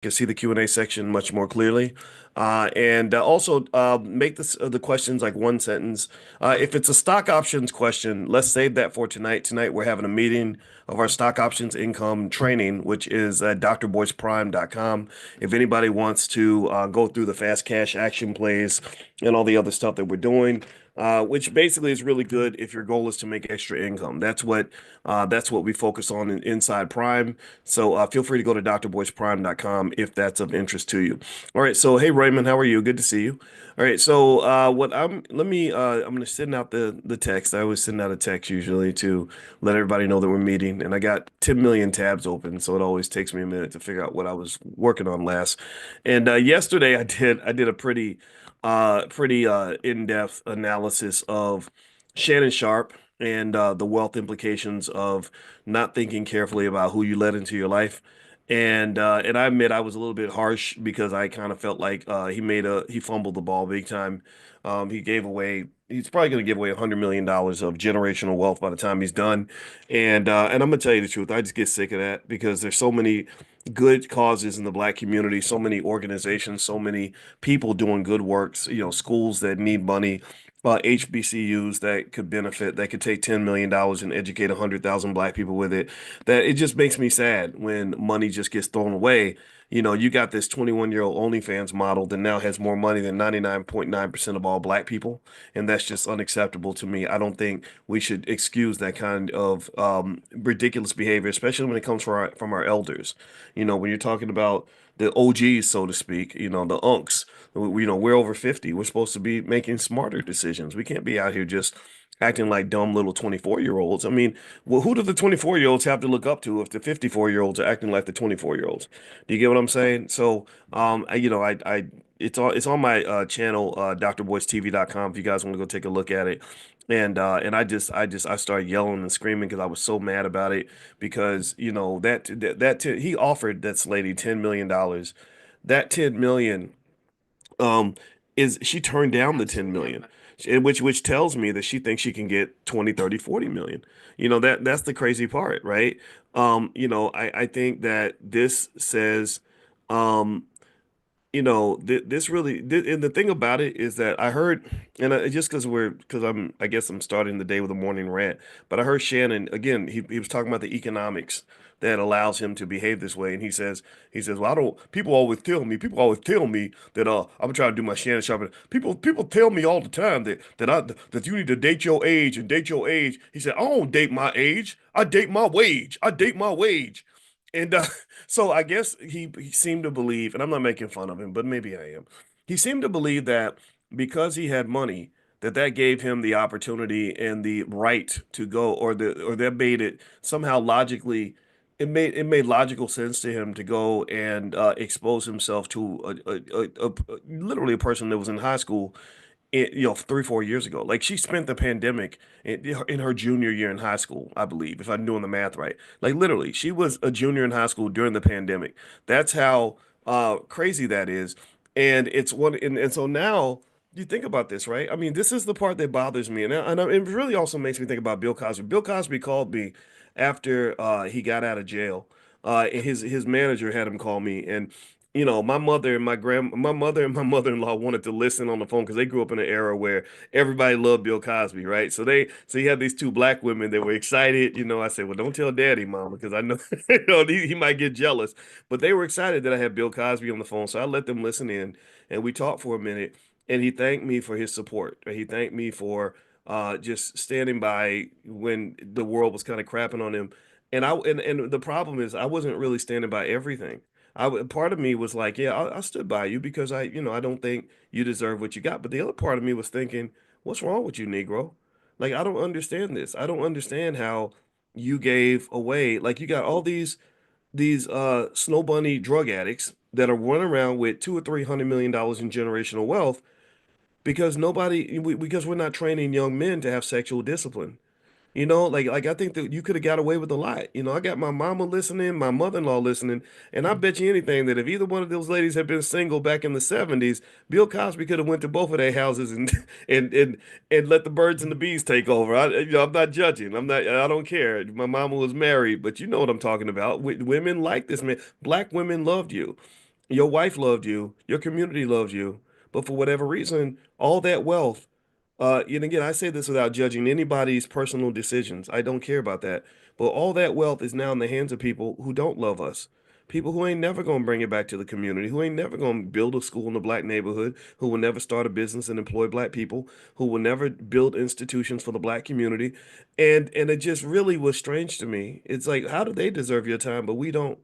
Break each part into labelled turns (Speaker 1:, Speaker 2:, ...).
Speaker 1: can see the Q&A section much more clearly. And also make the questions like one sentence. If it's a stock options question, let's save that for tonight. Tonight we're having a meeting of our stock options income training, which is at drboyceprime.com. If anybody wants to go through the fast cash action plays and all the other stuff that we're doing, which basically is really good if your goal is to make extra income. That's what we focus on inside Prime. So feel free to go to drboyceprime.com if that's of interest to you. All right. So hey Raymond, how are you? Good to see you. All right. So what I'm let me I'm gonna send out the text. I always send out a text usually to let everybody know that we're meeting. And I got 10 million tabs open, so it always takes me a minute to figure out what I was working on last. And yesterday I did a pretty in-depth analysis of Shannon Sharpe and the wealth implications of not thinking carefully about who you let into your life. And I admit I was a little bit harsh because I kind of felt like he fumbled the ball big time. He's probably going to give away $100 million of generational wealth by the time he's done. And I'm gonna tell you the truth, I just get sick of that because there's so many good causes in the black community, so many organizations, so many people doing good works, schools that need money, HBCUs that could benefit, that could take $10 million and educate 100,000 black people with it. That it just makes me sad when money just gets thrown away. You got this 21-year-old OnlyFans model that now has more money than 99.9% of all black people, and that's just unacceptable to me. I don't think we should excuse that kind of ridiculous behavior, especially when it comes from our elders. When you're talking about the OGs, so to speak, the unks. We're over 50. We're supposed to be making smarter decisions. We can't be out here just acting like dumb little 24-year-olds. I mean, well, who do the 24-year-olds have to look up to if the 54-year-olds are acting like the 24-year-olds? Do you get what I'm saying? So, it's on my channel, drboycetv.com if you guys want to go take a look at it. And I started yelling and screaming because I was so mad about it because he offered that lady $10 million. That 10 million um is she turned down the 10 million, which tells me that she thinks she can get 20, 30, 40 million. That's the crazy part, right? I think that this says um this really and the thing about it is that I heard, and just I guess I'm starting the day with a morning rant, but I heard Shannon again. He was talking about the economics that allows him to behave this way, and he says, well, I don't. People always tell me that I'm trying to do my Shannon Sharpe. People tell me all the time that you need to date your age and date your age. He said, I don't date my age. I date my wage. I date my wage. And so I guess he seemed to believe, and I'm not making fun of him, but maybe I am. He seemed to believe that because he had money, that gave him the opportunity and the right to go, or that made it somehow logically, it made logical sense to him to go and expose himself to literally a person that was in high school 3, 4 years ago. Like she spent the pandemic in her junior year in high school, I believe, if I'm doing the math right. Like literally, she was a junior in high school during the pandemic. That's how crazy that is. And so now you think about this, right? I mean, this is the part that bothers me, and it really also makes me think about Bill Cosby. Bill Cosby called me after he got out of jail. And his manager had him call me, and my mother and my mother-in-law wanted to listen on the phone because they grew up in an era where everybody loved Bill Cosby, right? So you had these two black women that were excited. I said, well, don't tell Daddy, Mama, because I know, he might get jealous. But they were excited that I had Bill Cosby on the phone, so I let them listen in, and we talked for a minute, and he thanked me for his support. He thanked me for just standing by when the world was kind of crapping on him. And the problem is I wasn't really standing by everything. Part of me was like, yeah, I stood by you because I don't think you deserve what you got. But the other part of me was thinking, what's wrong with you, Negro? Like, I don't understand this. I don't understand how you gave away, like, you got all these snow bunny drug addicts that are running around with $200 or $300 million in generational wealth because we're not training young men to have sexual discipline. Like I think that you could have got away with a lot. I got my mama listening, my mother-in-law listening, and I bet you anything that if either one of those ladies had been single back in the 70s, Bill Cosby could have went to both of their houses and and let the birds and the bees take over. I'm not judging. I don't care. My mama was married, but you know what I'm talking about. Women like this man. Black women loved you. Your wife loved you, your community loved you, but for whatever reason, all that wealth, and again, I say this without judging anybody's personal decisions. I don't care about that. But all that wealth is now in the hands of people who don't love us. People who ain't never gonna bring it back to the community, who ain't never gonna build a school in a black neighborhood, who will never start a business and employ black people, who will never build institutions for the black community. And it just really was strange to me. It's like, how do they deserve your time, but we don't?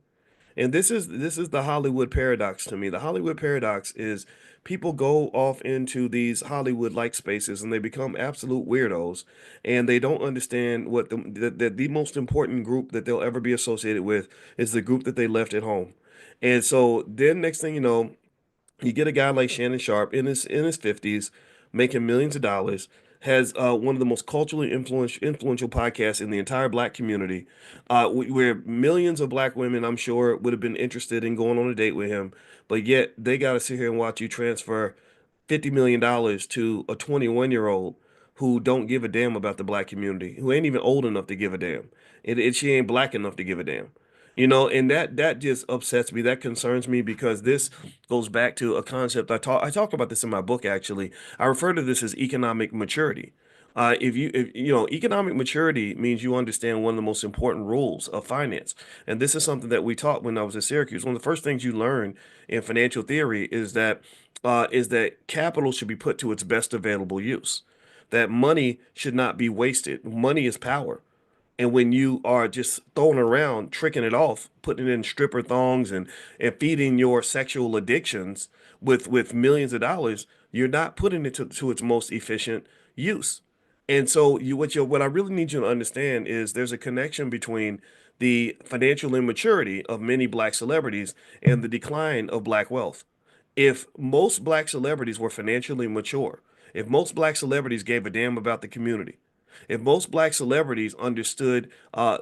Speaker 1: And this is the Hollywood paradox to me. The Hollywood paradox is people go off into these Hollywood-like spaces and they become absolute weirdos, and they don't understand what the most important group that they'll ever be associated with is the group that they left at home. And so then next thing you know, you get a guy like Shannon Sharpe in his 50s, making millions of dollars, has one of the most culturally influential podcasts in the entire black community, where millions of black women, I'm sure, would have been interested in going on a date with him, but yet they got to sit here and watch you transfer $50 million to a 21-year-old who don't give a damn about the black community, who ain't even old enough to give a damn, and she ain't black enough to give a damn. And that just upsets me. That concerns me because this goes back to a concept I talk about this in my book actually. I refer to this as economic maturity. If economic maturity means you understand one of the most important rules of finance. And this is something that we taught when I was at Syracuse. One of the first things you learn in financial theory is that capital should be put to its best available use. That money should not be wasted. Money is power. And when you are just throwing around, tricking it off, putting it in stripper thongs and feeding your sexual addictions with millions of dollars, you're not putting it to its most efficient use. And so what I really need you to understand is there's a connection between the financial immaturity of many black celebrities and the decline of black wealth. If most black celebrities were financially mature, if most black celebrities gave a damn about the community, if most black celebrities understood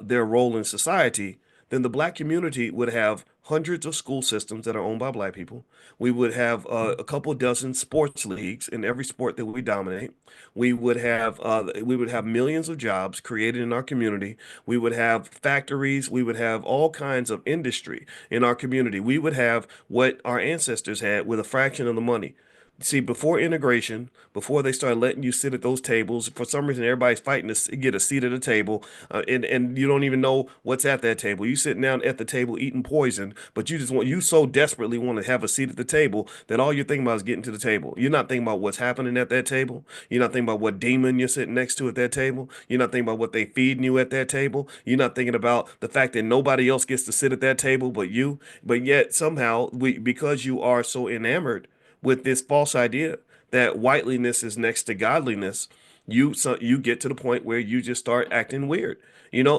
Speaker 1: their role in society, then the black community would have hundreds of school systems that are owned by black people. We would have a couple dozen sports leagues in every sport that we dominate. We would have millions of jobs created in our community. We would have factories. We would have all kinds of industry in our community. We would have what our ancestors had with a fraction of the money. See, before integration, before they started letting you sit at those tables, for some reason everybody's fighting to get a seat at a table, and you don't even know what's at that table. You sitting down at the table eating poison, but you so desperately want to have a seat at the table that all you're thinking about is getting to the table. You're not thinking about what's happening at that table. You're not thinking about what demon you're sitting next to at that table. You're not thinking about what they feeding you at that table. You're not thinking about the fact that nobody else gets to sit at that table but you. But yet somehow because you are so enamored with this false idea that whiteliness is next to godliness, you get to the point where you just start acting weird.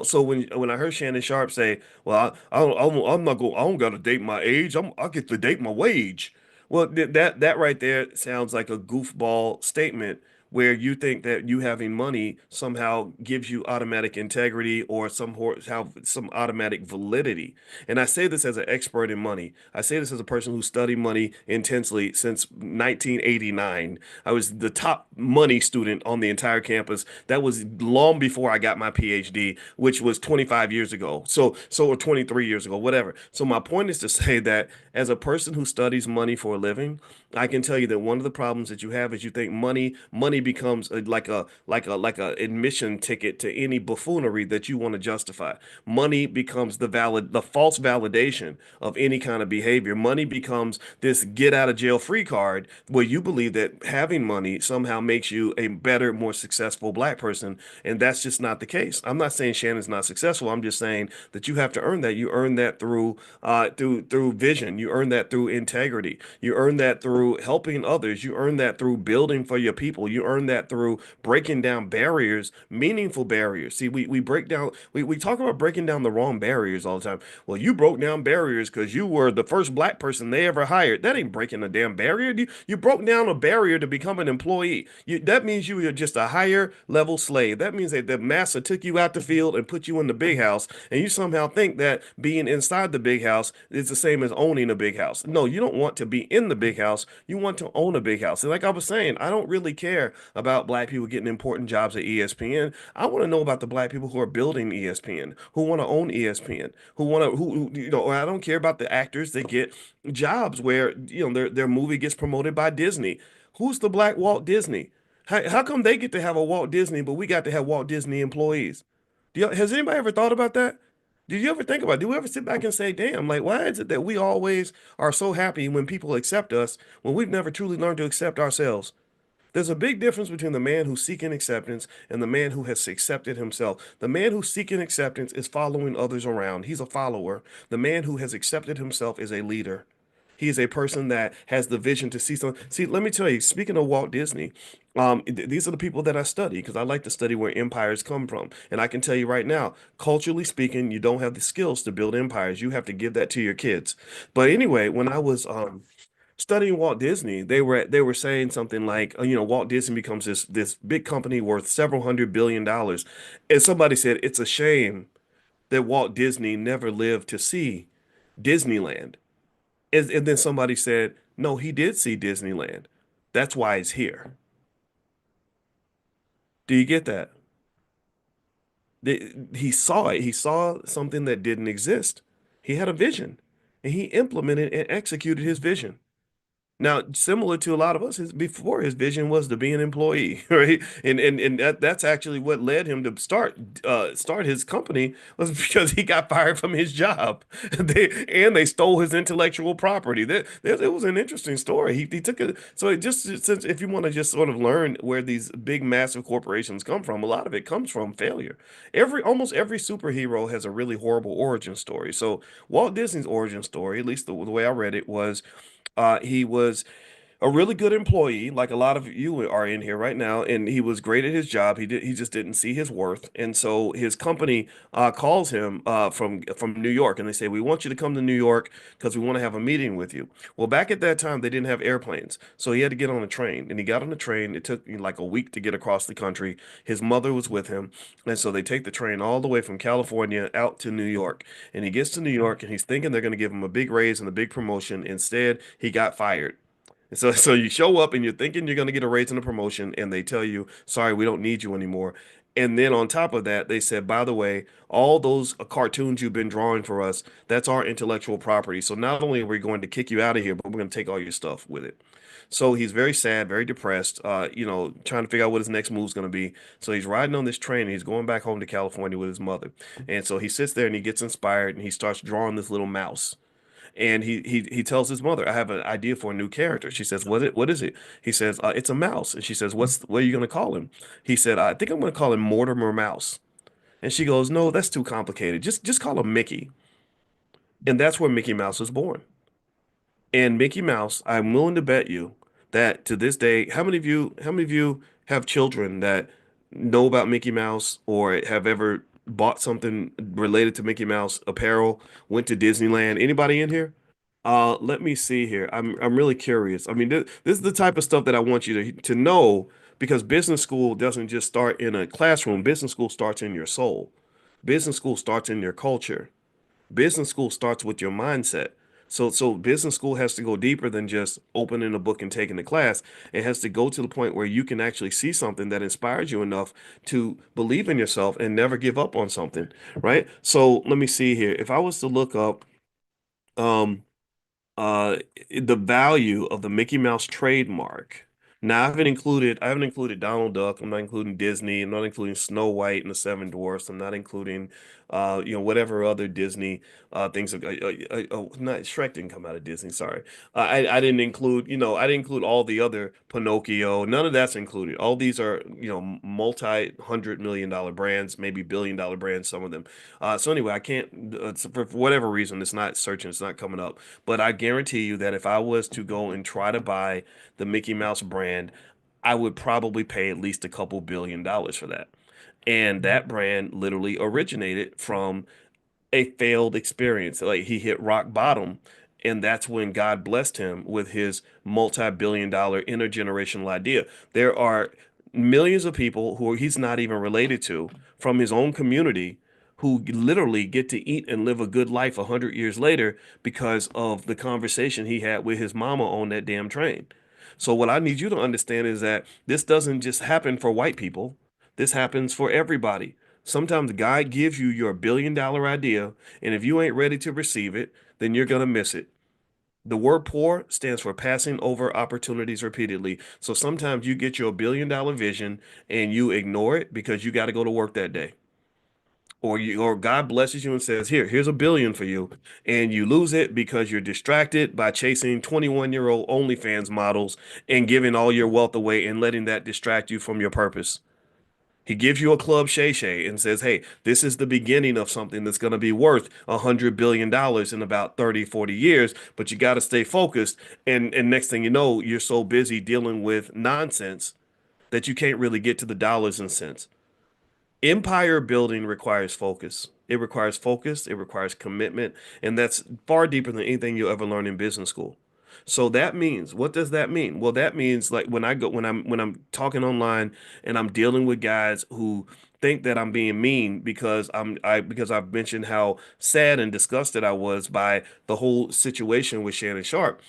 Speaker 1: So when I heard Shannon Sharpe say, "Well, I'm not going, I don't got to date my age. I get to date my wage." Well, that right there sounds like a goofball statement where you think that you having money somehow gives you automatic integrity or some automatic validity. And I say this as an expert in money. I say this as a person who studied money intensely since 1989. I was the top money student on the entire campus. That was long before I got my PhD, which was 25 years ago. Or 23 years ago, whatever. So my point is to say that as a person who studies money for a living, I can tell you that one of the problems that you have is you think money becomes like a admission ticket to any buffoonery that you want to justify. Money becomes the false validation of any kind of behavior. Money becomes this get out of jail free card where you believe that having money somehow makes you a better, more successful black person, and that's just not the case. I'm not saying Shannon's not successful. I'm just saying that you have to earn that. You earn that through vision. You earn that through integrity. You earn that through helping others. You earn that through building for your people. You earn that through breaking down barriers, meaningful barriers. See, we talk about breaking down the wrong barriers all the time. Well, you broke down barriers because you were the first black person they ever hired. That ain't breaking a damn barrier. You broke down a barrier to become an employee. That means you are just a higher level slave. That means that the master took you out the field and put you in the big house, and you somehow think that being inside the big house is the same as owning a big house. No, you don't want to be in the big house. You want to own a big house. And like I was saying, I don't really care about black people getting important jobs at ESPN. I want to know about the black people who are building ESPN, who want to own ESPN, who want to, or I don't care about the actors that get jobs where, their movie gets promoted by Disney. Who's the black Walt Disney? How come they get to have a Walt Disney, but we got to have Walt Disney employees? Has anybody ever thought about that? Did you ever think about it? Do we ever sit back and say, damn, like, why is it that we always are so happy when people accept us when we've never truly learned to accept ourselves? There's a big difference between the man who's seeking acceptance and the man who has accepted himself. The man who's seeking acceptance is following others around. He's a follower. The man who has accepted himself is a leader. He is a person that has the vision to see something. See, let me tell you, speaking of Walt Disney, these are the people that I study because I like to study where empires come from. And I can tell you right now, culturally speaking, you don't have the skills to build empires. You have to give that to your kids. But anyway, when I was studying Walt Disney, they were saying something like, Walt Disney becomes this big company worth several $100 billion, and somebody said it's a shame that Walt Disney never lived to see Disneyland. And then somebody said, no, he did see Disneyland. That's why he's here. Do you get that? He saw it. He saw something that didn't exist. He had a vision, and he implemented and executed his vision. Now, similar to a lot of us, before his vision was to be an employee, right? And that's actually what led him to start his company was because he got fired from his job. They stole his intellectual property. It was an interesting story. He took it. So it just since if you want to just sort of learn where these big massive corporations come from, a lot of it comes from failure. Almost every superhero has a really horrible origin story. So Walt Disney's origin story, at least the way I read it, was he was a really good employee, like a lot of you are in here right now, and he was great at his job. He just didn't see his worth, and so his company calls him from New York, and they say, "We want you to come to New York because we want to have a meeting with you." Well, back at that time, they didn't have airplanes, so he had to get on a train, and he got on the train. It took like a week to get across the country. His mother was with him, and so they take the train all the way from California out to New York, and he gets to New York, and he's thinking they're going to give him a big raise and a big promotion. Instead, he got fired. So you show up and you're thinking you're going to get a raise and a promotion, and they tell you, sorry, we don't need you anymore. And then on top of that, they said, by the way, all those cartoons you've been drawing for us, that's our intellectual property. So not only are we going to kick you out of here, but we're going to take all your stuff with it. So he's very sad, very depressed, trying to figure out what his next move is going to be. So he's riding on this train and he's going back home to California with his mother. And so he sits there and he gets inspired and he starts drawing this little mouse. And he tells his mother, "I have an idea for a new character." She says, What is it?" He says, "It's a mouse." And she says, What are you going to call him?" He said, "I think I'm going to call him Mortimer Mouse." And she goes, "No, that's too complicated. Just call him Mickey." And that's where Mickey Mouse was born. And Mickey Mouse, I'm willing to bet you that to this day, how many of you have children that know about Mickey Mouse or have ever bought something related to Mickey Mouse apparel, went to Disneyland? Anybody in here? Let me see here. I'm really curious. I mean, this is the type of stuff that I want you to know because business school doesn't just start in a classroom. Business school starts in your soul. Business school starts in your culture. Business school starts with your mindset. So business school has to go deeper than just opening a book and taking the class. It has to go to the point where you can actually see something that inspires you enough to believe in yourself and never give up on something, right? So let me see here. If I was to look up, um, uh the value of the Mickey Mouse trademark. Now I haven't included Donald Duck, I'm not including Disney, I'm not including Snow White and the Seven Dwarfs, I'm not including whatever other Disney things not Shrek didn't come out of Disney, sorry. I didn't include, I didn't include all the other Pinocchio, none of that's included. All these are, multi-hundred-million-dollar brands, maybe billion-dollar brands, some of them. So anyway, I can't for whatever reason it's not searching, it's not coming up. But I guarantee you that if I was to go and try to buy the Mickey Mouse brand, I would probably pay at least a couple $1 billion for that. And that brand literally originated from a failed experience. Like he hit rock bottom, and that's when God blessed him with his multi-billion-dollar intergenerational idea. There are millions of people who he's not even related to from his own community who literally get to eat and live a good life 100 years later because of the conversation he had with his mama on that damn train. So what I need you to understand is that this doesn't just happen for white people. This happens for everybody. Sometimes God gives you your $1 billion idea, and if you ain't ready to receive it, then you're gonna miss it. The word poor stands for passing over opportunities repeatedly. So sometimes you get your $1 billion vision and you ignore it because you got to go to work that day. Or God blesses you and says, here's $1 billion for you. And you lose it because you're distracted by chasing 21-year-old OnlyFans models and giving all your wealth away and letting that distract you from your purpose. He gives you a club Shay Shay and says, hey, this is the beginning of something that's going to be worth $100 billion in about 30, 40 years, but you got to stay focused. And next thing you know, you're so busy dealing with nonsense that you can't really get to the dollars and cents. Empire building requires focus. It requires focus, it requires commitment, and that's far deeper than anything you'll ever learn in business school. So that means, what does that mean? Well, that means like when I'm talking online and I'm dealing with guys who think that I'm being mean because because I've mentioned how sad and disgusted I was by the whole situation with Shannon Sharpe.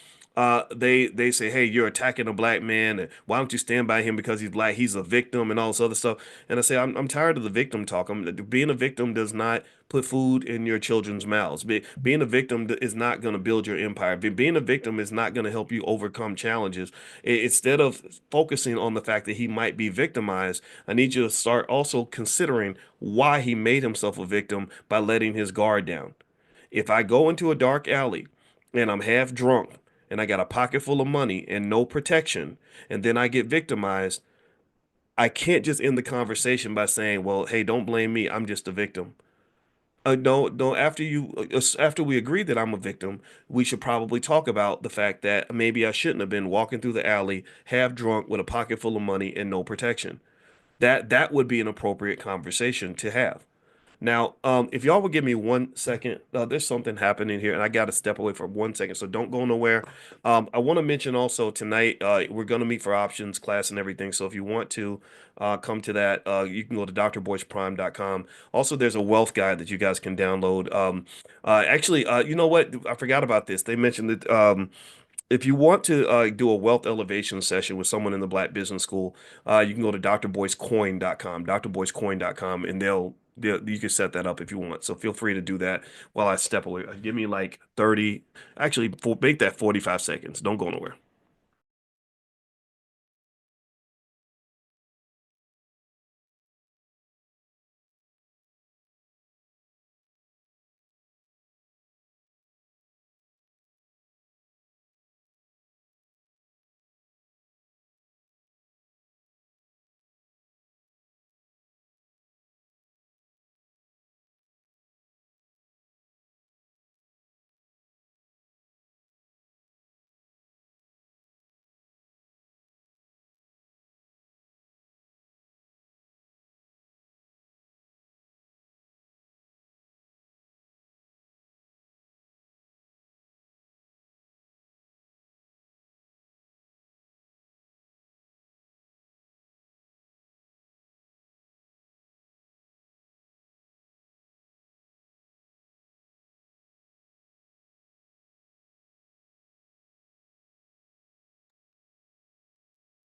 Speaker 1: They say, hey, you're attacking a black man, and why don't you stand by him because he's black? He's a victim and all this other stuff. And I say, I'm tired of the victim talk. Being a victim does not put food in your children's mouths. Being a victim is not going to build your empire. Being a victim is not going to help you overcome challenges. Instead of focusing on the fact that he might be victimized, I need you to start also considering why he made himself a victim by letting his guard down. If I go into a dark alley and I'm half drunk and I got a pocket full of money and no protection, and then I get victimized, I can't just end the conversation by saying, "Well, hey, don't blame me. I'm just a victim." No, no. After we agree that I'm a victim, we should probably talk about the fact that maybe I shouldn't have been walking through the alley half drunk with a pocket full of money and no protection. That would be an appropriate conversation to have. Now, if y'all would give me 1 second, there's something happening here, and I got to step away for 1 second, so don't go nowhere. I want to mention also tonight, we're going to meet for options class and everything. So if you want to come to that, you can go to drboyceprime.com. Also, there's a wealth guide that you guys can download. Actually, you know what? I forgot about this. They mentioned that. If you want to do a wealth elevation session with someone in the Black Business School, you can go to drboycecoin.com, drboycecoin.com, and you can set that up if you want. So feel free to do that while I step away. Give me like 30, actually, make that 45 seconds. Don't go nowhere.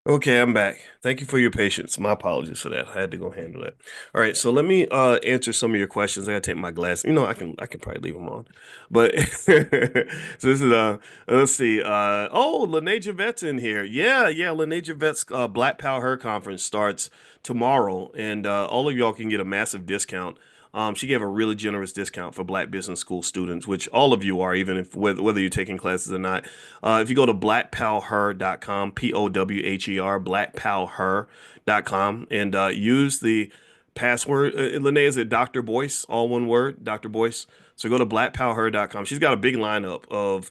Speaker 1: Okay, I'm back. Thank you for your patience. My apologies for that. I had to go handle that. All right, so let me answer some of your questions. I gotta take my glass. I can probably leave them on. But so this is let's see. Lene Javet's in here. Yeah, Lene Javet's Black Power Her conference starts tomorrow, and all of y'all can get a massive discount. She gave a really generous discount for Black Business School students, which all of you are, even if whether you're taking classes or not. If you go to blackpowher.com, POWHER, blackpowher.com, and use the password, Lene, is it Dr. Boyce, all one word, Dr. Boyce? So go to blackpowher.com. She's got a big lineup of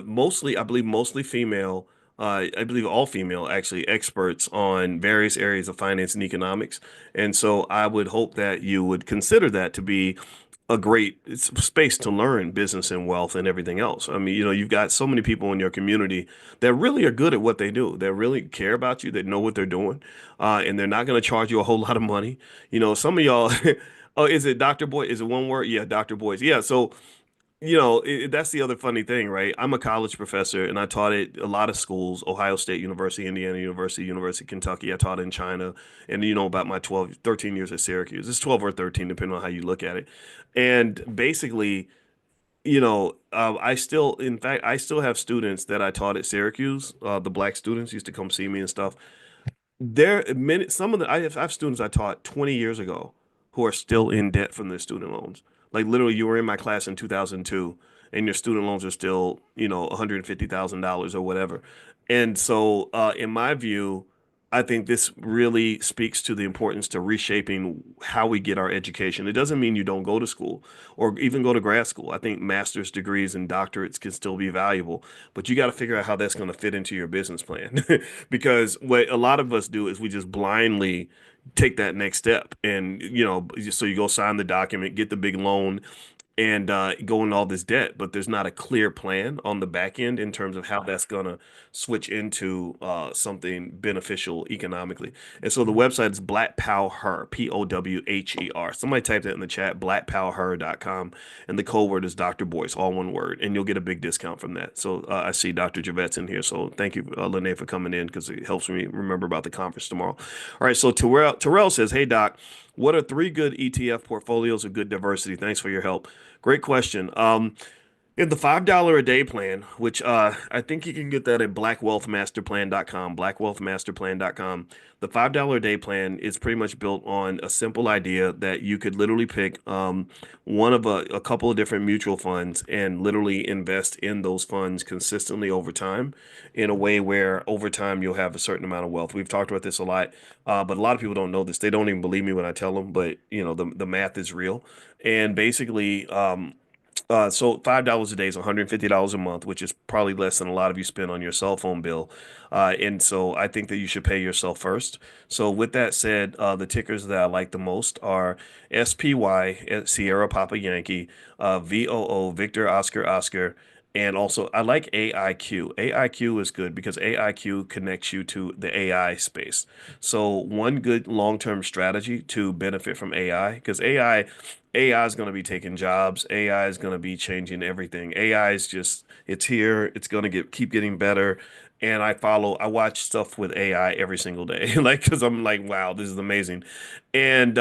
Speaker 1: mostly, I believe, mostly female. I believe all female actually experts on various areas of finance and economics. And so I would hope that you would consider that to be a great space to learn business and wealth and everything else. I mean, you've got so many people in your community that really are good at what they do. That really care about you. That know what they're doing, and they're not going to charge you a whole lot of money. Some of y'all. Oh, is it Dr. Boy? Is it one word? Yeah, Dr. Boyce. Yeah. So that's the other funny thing, right? I'm a college professor and I taught at a lot of schools, Ohio State University, Indiana University, University of Kentucky. I taught in China and about my 12, 13 years at Syracuse. It's 12 or 13, depending on how you look at it. And basically, in fact, I still have students that I taught at Syracuse. The black students used to come see me and stuff. Some of I have students I taught 20 years ago who are still in debt from their student loans. Like literally, you were in my class in 2002, and your student loans are still, $150,000 or whatever. And so, in my view, I think this really speaks to the importance to reshaping how we get our education. It doesn't mean you don't go to school or even go to grad school. I think master's degrees and doctorates can still be valuable, but you got to figure out how that's going to fit into your business plan. Because what a lot of us do is we just blindly take that next step. And, so you go sign the document, get the big loan, and go into all this debt, but there's not a clear plan on the back end in terms of how that's going to switch into something beneficial economically. And so the website is Black Pow Her, Powher. Somebody type that in the chat, blackpowher.com, and the code word is Dr. Boyce, all one word, and you'll get a big discount from that. So I see Dr. Javet's in here, so thank you, Lene, for coming in because it helps me remember about the conference tomorrow. All right, so Terrell says, "Hey Doc, what are three good ETF portfolios of good diversity? Thanks for your help." Great question. In the $5 a day plan, which I think you can get that at blackwealthmasterplan.com, the $5 a day plan is pretty much built on a simple idea that you could literally pick one of a couple of different mutual funds and literally invest in those funds consistently over time in a way where over time you'll have a certain amount of wealth. We've talked about this a lot, but a lot of people don't know this. They don't even believe me when I tell them, but the math is real. And basically, so $5 a day is $150 a month, which is probably less than a lot of you spend on your cell phone bill. And so I think that you should pay yourself first. So with that said, the tickers that I like the most are SPY, Sierra Papa Yankee, VOO, Victor Oscar Oscar, and also I like AIQ. AIQ is good because AIQ connects you to the AI space. So one good long-term strategy to benefit from AI, because AI is going to be taking jobs. AI is going to be changing everything. AI is just, it's here. It's going to keep getting better. And I watch stuff with AI every single day, like, because I'm like, wow, this is amazing. And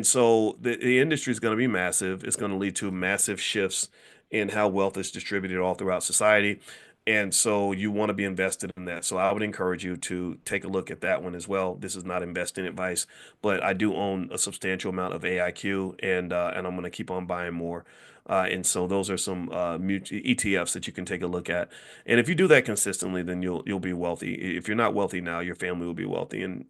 Speaker 1: so the industry is going to be massive. It's going to lead to massive shifts in how wealth is distributed all throughout society. And so you want to be invested in that. So I would encourage you to take a look at that one as well. This is not investing advice, but I do own a substantial amount of AIQ, and I'm going to keep on buying more. And so those are some ETFs that you can take a look at. And if you do that consistently, then you'll be wealthy. If you're not wealthy now, your family will be wealthy. And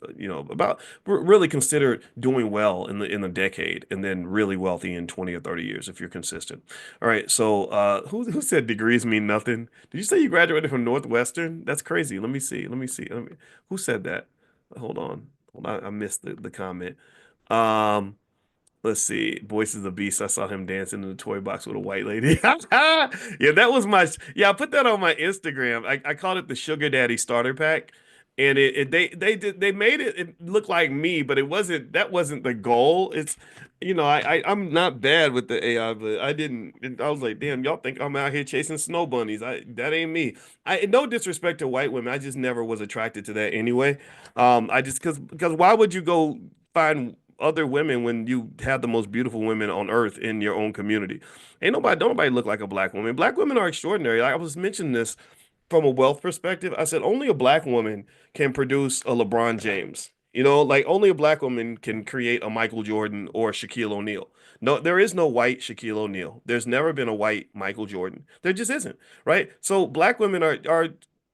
Speaker 1: really consider doing well in the decade, and then really wealthy in 20 or 30 years if you're consistent. All right. So who said degrees mean nothing? Did you say you graduated from Northwestern? That's crazy. Let me see. Let me see. Who said that? Hold on. Hold on. I missed the comment. Um, let's see. Boyce is a beast. I saw him dancing in the toy box with a white lady. Yeah, that was yeah, I put that on my Instagram. I called it the Sugar Daddy Starter Pack. And they made it look like me, but that wasn't the goal. It's I'm not bad with the AI, but I was like, damn, y'all think I'm out here chasing snow bunnies. That ain't me. No disrespect to white women. I just never was attracted to that anyway. I just because why would you go find other women when you have the most beautiful women on earth in your own community? Don't nobody look like a black woman. Black women are extraordinary. Like, I was mentioning this from a wealth perspective. I said only a black woman can produce a LeBron James. Like only a black woman can create a Michael Jordan or Shaquille O'Neal. No, there is no white Shaquille O'Neal. There's never been a white Michael Jordan. There just isn't, right? So black women are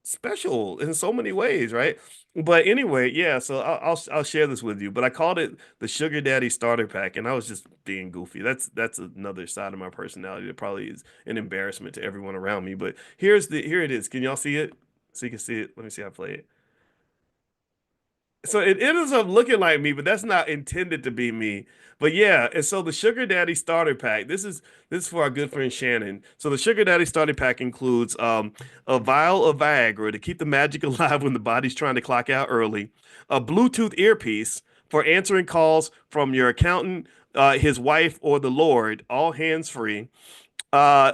Speaker 1: special in so many ways, right? But anyway, yeah. So I'll share this with you. But I called it the Sugar Daddy Starter Pack, and I was just being goofy. That's another side of my personality that probably is an embarrassment to everyone around me. But here it is. Can y'all see it? So you can see it. Let me see how I play it. So it ends up looking like me, but that's not intended to be me. But yeah, and so the Sugar Daddy Starter Pack. This is for our good friend Shannon. So the Sugar Daddy Starter Pack includes a vial of Viagra to keep the magic alive when the body's trying to clock out early, a Bluetooth earpiece for answering calls from your accountant, his wife, or the Lord, all hands free, Uh,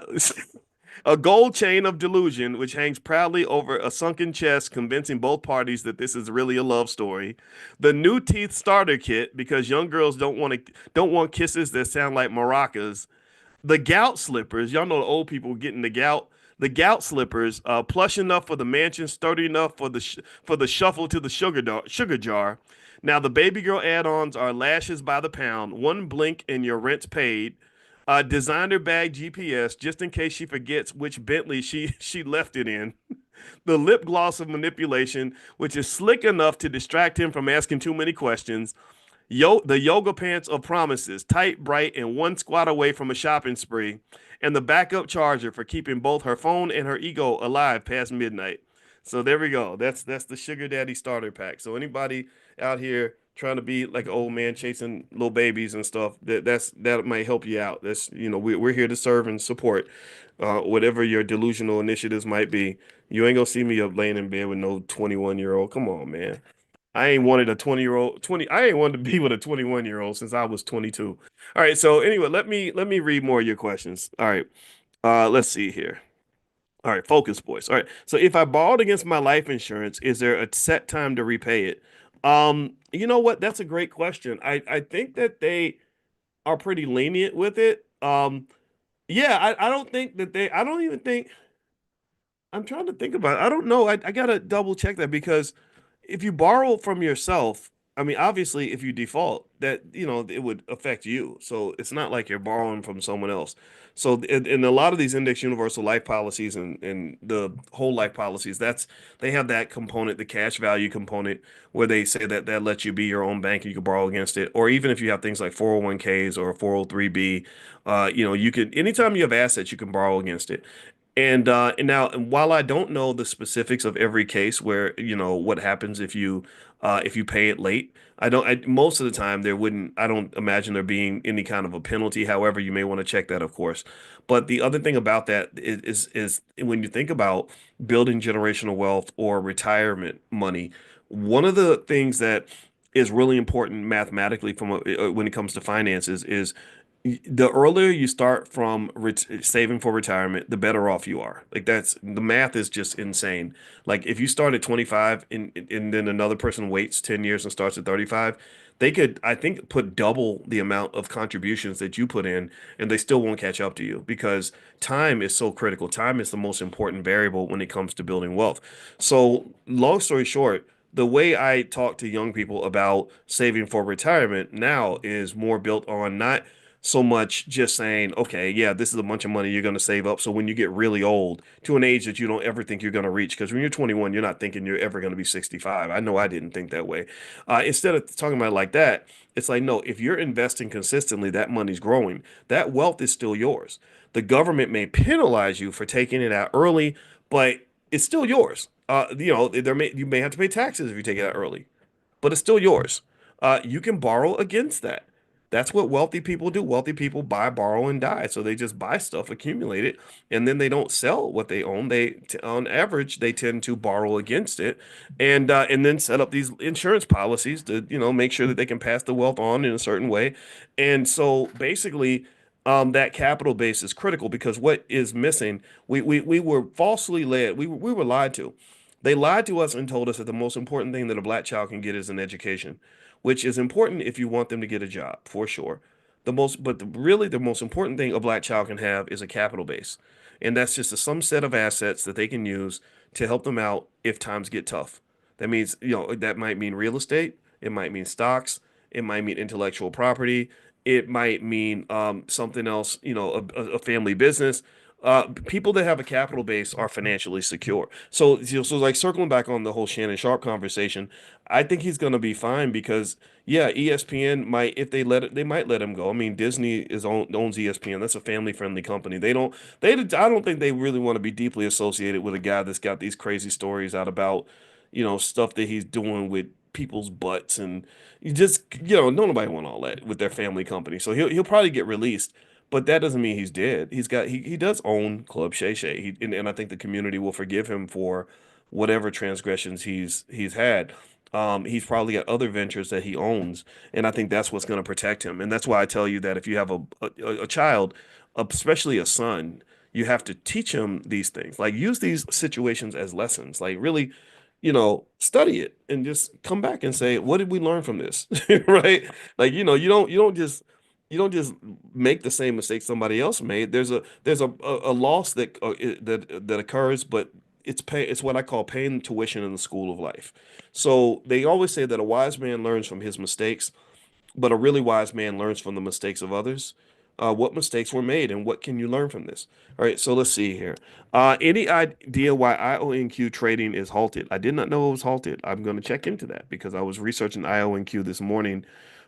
Speaker 1: a gold chain of delusion, which hangs proudly over a sunken chest, convincing both parties that this is really a love story. The new teeth starter kit, because young girls don't want kisses that sound like maracas. The gout slippers, y'all know the old people getting the gout. The gout slippers, plush enough for the mansion, sturdy enough for for the shuffle to the sugar jar. Now the baby girl add-ons are lashes by the pound, one blink and your rent's paid. Designer bag GPS, just in case she forgets which Bentley she left it in. The lip gloss of manipulation, which is slick enough to distract him from asking too many questions. The yoga pants of promises, tight, bright, and one squat away from a shopping spree, and the backup charger for keeping both her phone and her ego alive past midnight. So there we go. That's the sugar daddy starter pack. So anybody out here trying to be like an old man chasing little babies and stuff, that might help you out. That's we're here to serve and support whatever your delusional initiatives might be. You ain't gonna see me up laying in bed with no 21-year-old. Come on, man. I ain't wanted a 20-year-old 20 I ain't wanted to be with a 21-year-old since I was 22. All right, so anyway, let me read more of your questions. All right. Let's see here. All right, focus boys. All right. So if I borrowed against my life insurance, is there a set time to repay it? You know what? That's a great question. I think that they are pretty lenient with it. Yeah, I don't think that I don't even think I'm trying to think about it. I don't know. I gotta double check that because if you borrow from yourself, I mean, obviously, if you default, that it would affect you. So it's not like you're borrowing from someone else. So in a lot of these index universal life policies and the whole life policies, they have that component, the cash value component, where they say that lets you be your own bank and you can borrow against it. Or even if you have things like 401ks or 403b, you can anytime you have assets, you can borrow against it. And now, and while I don't know the specifics of every case where, what happens if you pay it late, most of the time I don't imagine there being any kind of a penalty. However, you may want to check that, of course. But the other thing about that is when you think about building generational wealth or retirement money, one of the things that is really important mathematically when it comes to finances is the earlier you start from saving for retirement, the better off you are. Like that's the math is just insane. Like if you start at 25 and then another person waits 10 years and starts at 35, they could, I think, put double the amount of contributions that you put in, and they still won't catch up to you because time is so critical. Time is the most important variable when it comes to building wealth. So, long story short, the way I talk to young people about saving for retirement now is more built on not so much just saying, okay, yeah, this is a bunch of money you're going to save up. So when you get really old, to an age that you don't ever think you're going to reach, because when you're 21, you're not thinking you're ever going to be 65. I know I didn't think that way. Instead of talking about it like that, it's like, no, if you're investing consistently, that money's growing. That wealth is still yours. The government may penalize you for taking it out early, but it's still yours. You may have to pay taxes if you take it out early, but it's still yours. You can borrow against that. That's what wealthy people do. Wealthy people buy, borrow, and die. So they just buy stuff, accumulate it, and then they don't sell what they own. On average, they tend to borrow against it, and then set up these insurance policies to make sure that they can pass the wealth on in a certain way. And so basically, that capital base is critical because what is missing, we were falsely led. We were lied to. They lied to us and told us that the most important thing that a black child can get is an education, which is important if you want them to get a job, for sure. Really the most important thing a black child can have is a capital base. And that's just some set of assets that they can use to help them out if times get tough. That means, that might mean real estate, it might mean stocks, it might mean intellectual property, it might mean something else, a family business. People that have a capital base are financially secure. So like circling back on the whole Shannon Sharpe conversation, I think he's going to be fine because yeah, ESPN might if they let it, they might let him go. I mean, Disney owns ESPN. That's a family friendly company. I don't think they really want to be deeply associated with a guy that's got these crazy stories out about stuff that he's doing with people's butts and you just nobody want all that with their family company. So he'll probably get released. But that doesn't mean he's dead. He does own Club Shay Shay. And I think the community will forgive him for whatever transgressions he's had. He's probably got other ventures that he owns, and I think that's what's going to protect him. And that's why I tell you that if you have a child, especially a son, you have to teach him these things. Like use these situations as lessons. Like really, study it and just come back and say, what did we learn from this? Right? Like, you don't just make the same mistake somebody else made. There's a loss that occurs, but it's what I call paying tuition in the school of life. So they always say that a wise man learns from his mistakes, but a really wise man learns from the mistakes of others. What mistakes were made and what can you learn from this? All right, so let's see here. Any idea why IONQ trading is halted? I did not know it was halted. I'm going to check into that because I was researching IONQ this morning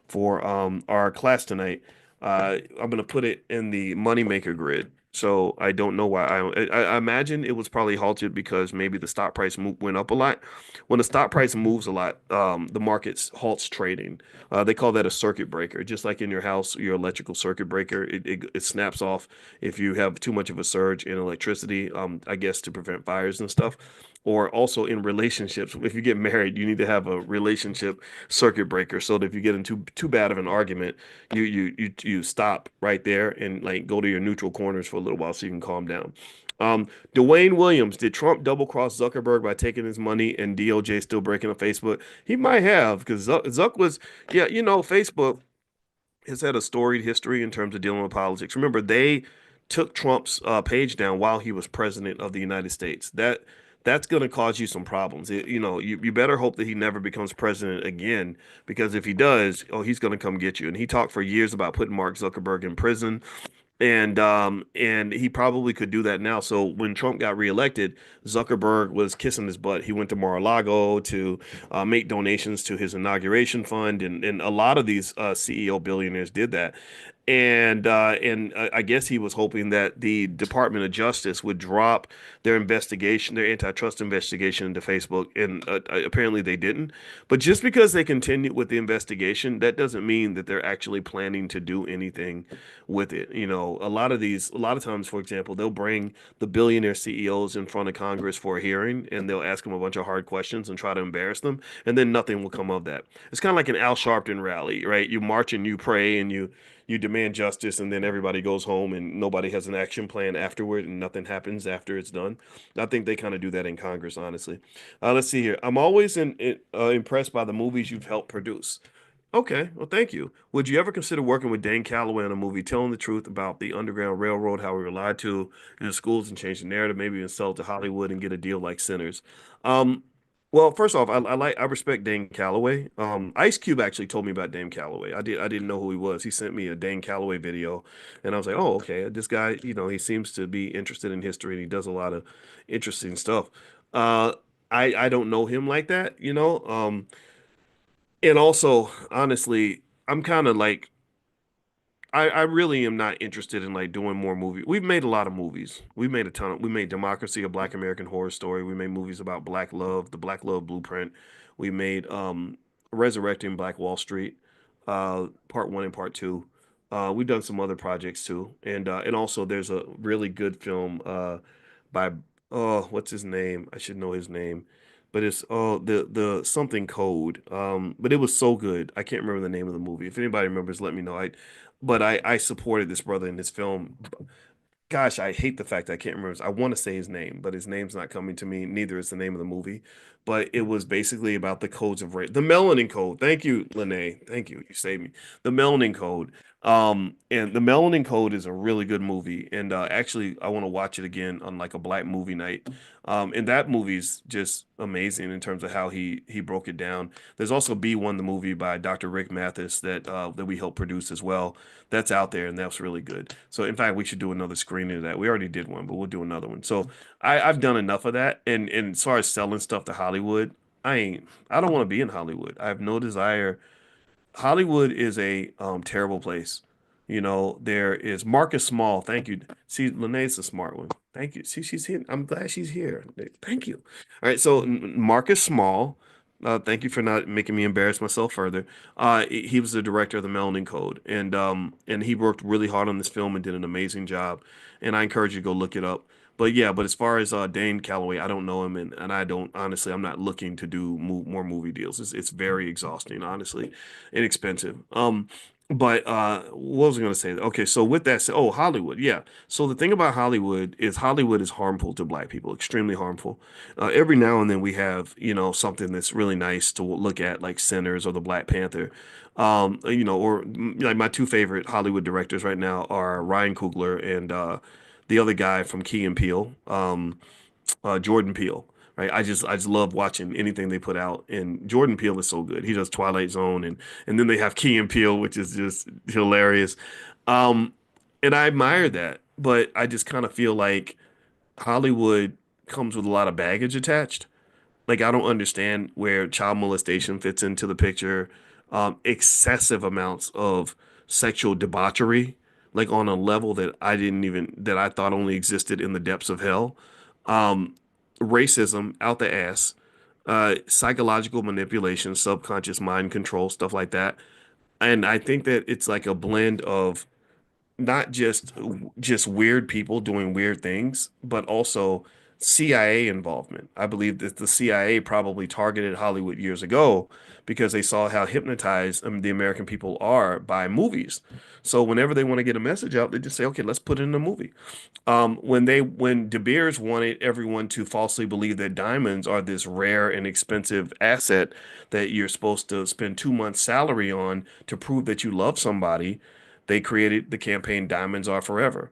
Speaker 1: for our class tonight. I'm going to put it in the moneymaker grid. So I don't know why. I imagine it was probably halted because maybe the stock price went up a lot. When the stock price moves a lot, the market halts trading. They call that a circuit breaker. Just like in your house, your electrical circuit breaker, it snaps off if you have too much of a surge in electricity, I guess to prevent fires and stuff. Or also in relationships, if you get married, you need to have a relationship circuit breaker so that if you get into too bad of an argument, you stop right there and like go to your neutral corners for a little while so you can calm down. Dwayne Williams, did Trump double cross Zuckerberg by taking his money and DOJ still breaking up Facebook? He might have because Zuck was, yeah, Facebook has had a storied history in terms of dealing with politics. Remember, they took Trump's page down while he was president of the United States. That's going to cause you some problems. You better hope that he never becomes president again, because if he does, oh, he's going to come get you. And he talked for years about putting Mark Zuckerberg in prison, and he probably could do that now. So when Trump got reelected, Zuckerberg was kissing his butt. He went to Mar-a-Lago to make donations to his inauguration fund, and a lot of these CEO billionaires did that. And I guess he was hoping that the Department of Justice would drop their investigation, their antitrust investigation into Facebook, and apparently they didn't. But just because they continued with the investigation, that doesn't mean that they're actually planning to do anything with it. A lot of times, for example, they'll bring the billionaire CEOs in front of Congress for a hearing, and they'll ask them a bunch of hard questions and try to embarrass them, and then nothing will come of that. It's kind of like an Al Sharpton rally, right? You march and you pray and you demand justice, and then everybody goes home and nobody has an action plan afterward, and nothing happens after it's done. I think they kind of do that in Congress, honestly. Let's see here. I'm always impressed by the movies you've helped produce. Okay, well, thank you. Would you ever consider working with Dane Calloway on a movie telling the truth about the Underground Railroad, how we were lied to in the schools and change the narrative, maybe even sell it to Hollywood and get a deal like Sinners? Um, well, first off, I respect Dane Calloway. Ice Cube actually told me about Dane Calloway. I didn't know who he was. He sent me a Dane Calloway video, and I was like, oh, okay, this guy, he seems to be interested in history and he does a lot of interesting stuff. Uh, I don't know him like that, and also, honestly, I'm kind of like I really am not interested in like doing more movies. We've made a lot of movies. We made Democracy, a Black American Horror Story. We made movies about Black Love, the Black Love Blueprint. We made Resurrecting Black Wall Street, part one and part two. We've done some other projects too. And also there's a really good film by what's his name? I should know his name. But it's the something code. But it was so good. I can't remember the name of the movie. If anybody remembers, let me know. I supported this brother in his film. Gosh, I hate the fact that I can't remember. I want to say his name, but his name's not coming to me. Neither is the name of the movie. But it was basically about the codes of race, the melanin code. Thank you, Lene. Thank you. You saved me. The melanin code. And the melanin code is a really good movie. And actually, I want to watch it again on like a black movie night. And that movie's just amazing in terms of how he broke it down. There's also B1, the movie by Dr. Rick Mathis that we helped produce as well. That's out there, and that's really good. So, in fact, we should do another screening of that. We already did one, but we'll do another one. So, I've done enough of that. And as far as selling stuff to Hollywood, I don't want to be in Hollywood. I have no desire. Hollywood is a terrible place. There is Marcus Small. Thank you. See, Lene's a smart one. Thank you. See, she's here. I'm glad she's here. Thank you. All right. So Marcus Small, thank you for not making me embarrass myself further. He was the director of the Melanin Code, and he worked really hard on this film and did an amazing job. And I encourage you to go look it up. But yeah, but as far as Dane Calloway, I don't know him, and I don't honestly. I'm not looking to do more movie deals. It's very exhausting, honestly, inexpensive. But what was I going to say? Okay, so with that said, oh, Hollywood, yeah. So the thing about Hollywood is harmful to black people, extremely harmful. Every now and then we have, something that's really nice to look at, like Sinners or the Black Panther. Or like my two favorite Hollywood directors right now are Ryan Coogler and the other guy from Key and Peele. Jordan Peele. Right, I just love watching anything they put out, and Jordan Peele is so good. He does Twilight Zone, and then they have Key and Peele, which is just hilarious. Um, and I admire that, but I just kind of feel like Hollywood comes with a lot of baggage attached. Like I don't understand where child molestation fits into the picture. Excessive amounts of sexual debauchery, like on a level that I thought only existed in the depths of hell. Um, Racism out the ass, psychological manipulation, subconscious mind control, stuff like that. And I think that it's like a blend of not just weird people doing weird things, but also CIA involvement. I believe that the CIA probably targeted Hollywood years ago because they saw how hypnotized the American people are by movies. So whenever they want to get a message out, they just say, "Okay, let's put it in a movie." When De Beers wanted everyone to falsely believe that diamonds are this rare and expensive asset that you're supposed to spend 2 months' salary on to prove that you love somebody, they created the campaign "Diamonds Are Forever,"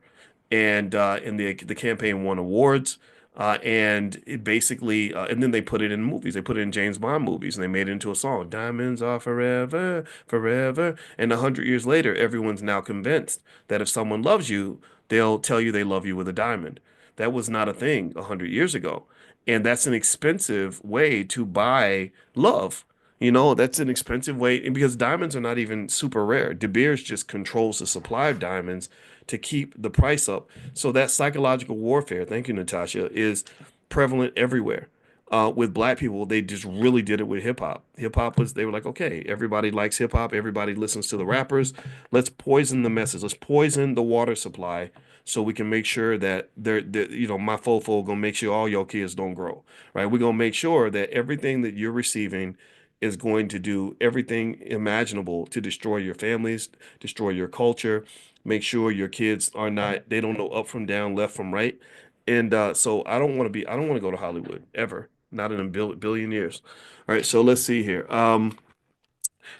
Speaker 1: and the campaign won awards. And it basically, and then they put it in movies. They put it in James Bond movies, and they made it into a song. Diamonds are forever, forever. And 100 years later, everyone's now convinced that if someone loves you, they'll tell you they love you with a diamond. That was not a thing 100 years ago, and that's an expensive way to buy love. That's an expensive way, and because diamonds are not even super rare. De Beers just controls the supply of diamonds to keep the price up. So that psychological warfare, thank you, Natasha, is prevalent everywhere. With black people, they just really did it with hip hop. They were like, okay, everybody likes hip hop, everybody listens to the rappers. Let's poison the message. Let's poison the water supply so we can make sure that my fofo gonna make sure all your kids don't grow, right? We're gonna make sure that everything that you're receiving is going to do everything imaginable to destroy your families, destroy your culture, make sure your kids are not, they don't know up from down, left from right. And so I don't want to go to Hollywood ever, not in a billion years. All right, so let's see here.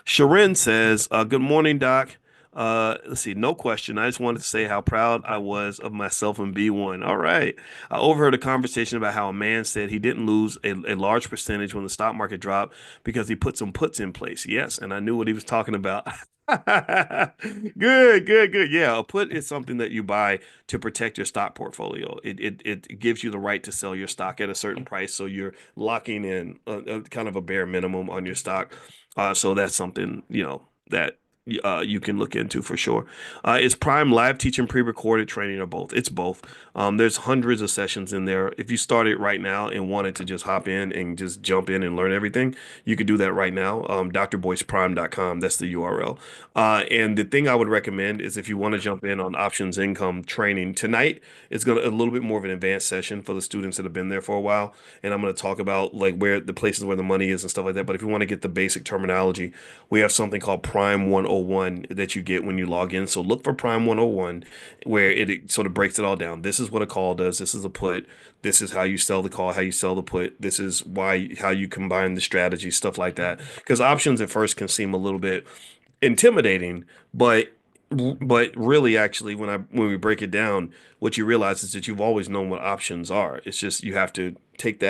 Speaker 1: Sharon says, "Good morning, Doc. Let's see, no question. I just wanted to say how proud I was of myself in B1. All right. I overheard a conversation about how a man said he didn't lose a large percentage when the stock market dropped because he put some puts in place. Yes, and I knew what he was talking about." Good, good, good. Yeah, a put is something that you buy to protect your stock portfolio. It gives you the right to sell your stock at a certain price, so you're locking in a kind of a bare minimum on your stock. So that's something, that you can look into for sure. Is Prime live teaching, pre-recorded training, or both? It's both. There's hundreds of sessions in there. If you started right now and wanted to just hop in and just jump in and learn everything, you could do that right now. drboyceprime.com, that's the URL. And the thing I would recommend is if you want to jump in on options income training tonight, it's going to a little bit more of an advanced session for the students that have been there for a while. And I'm going to talk about like where the places where the money is and stuff like that. But if you want to get the basic terminology, we have something called Prime 101 that you get when you log in. So look for Prime 101 where it sort of breaks it all down. This is what a call does. This is a put. This is how you sell the call, how you sell the put. This is how you combine the strategy, stuff like that. Because options at first can seem a little bit intimidating, but really actually when we break it down, what you realize is that you've always known what options are. It's just you have to take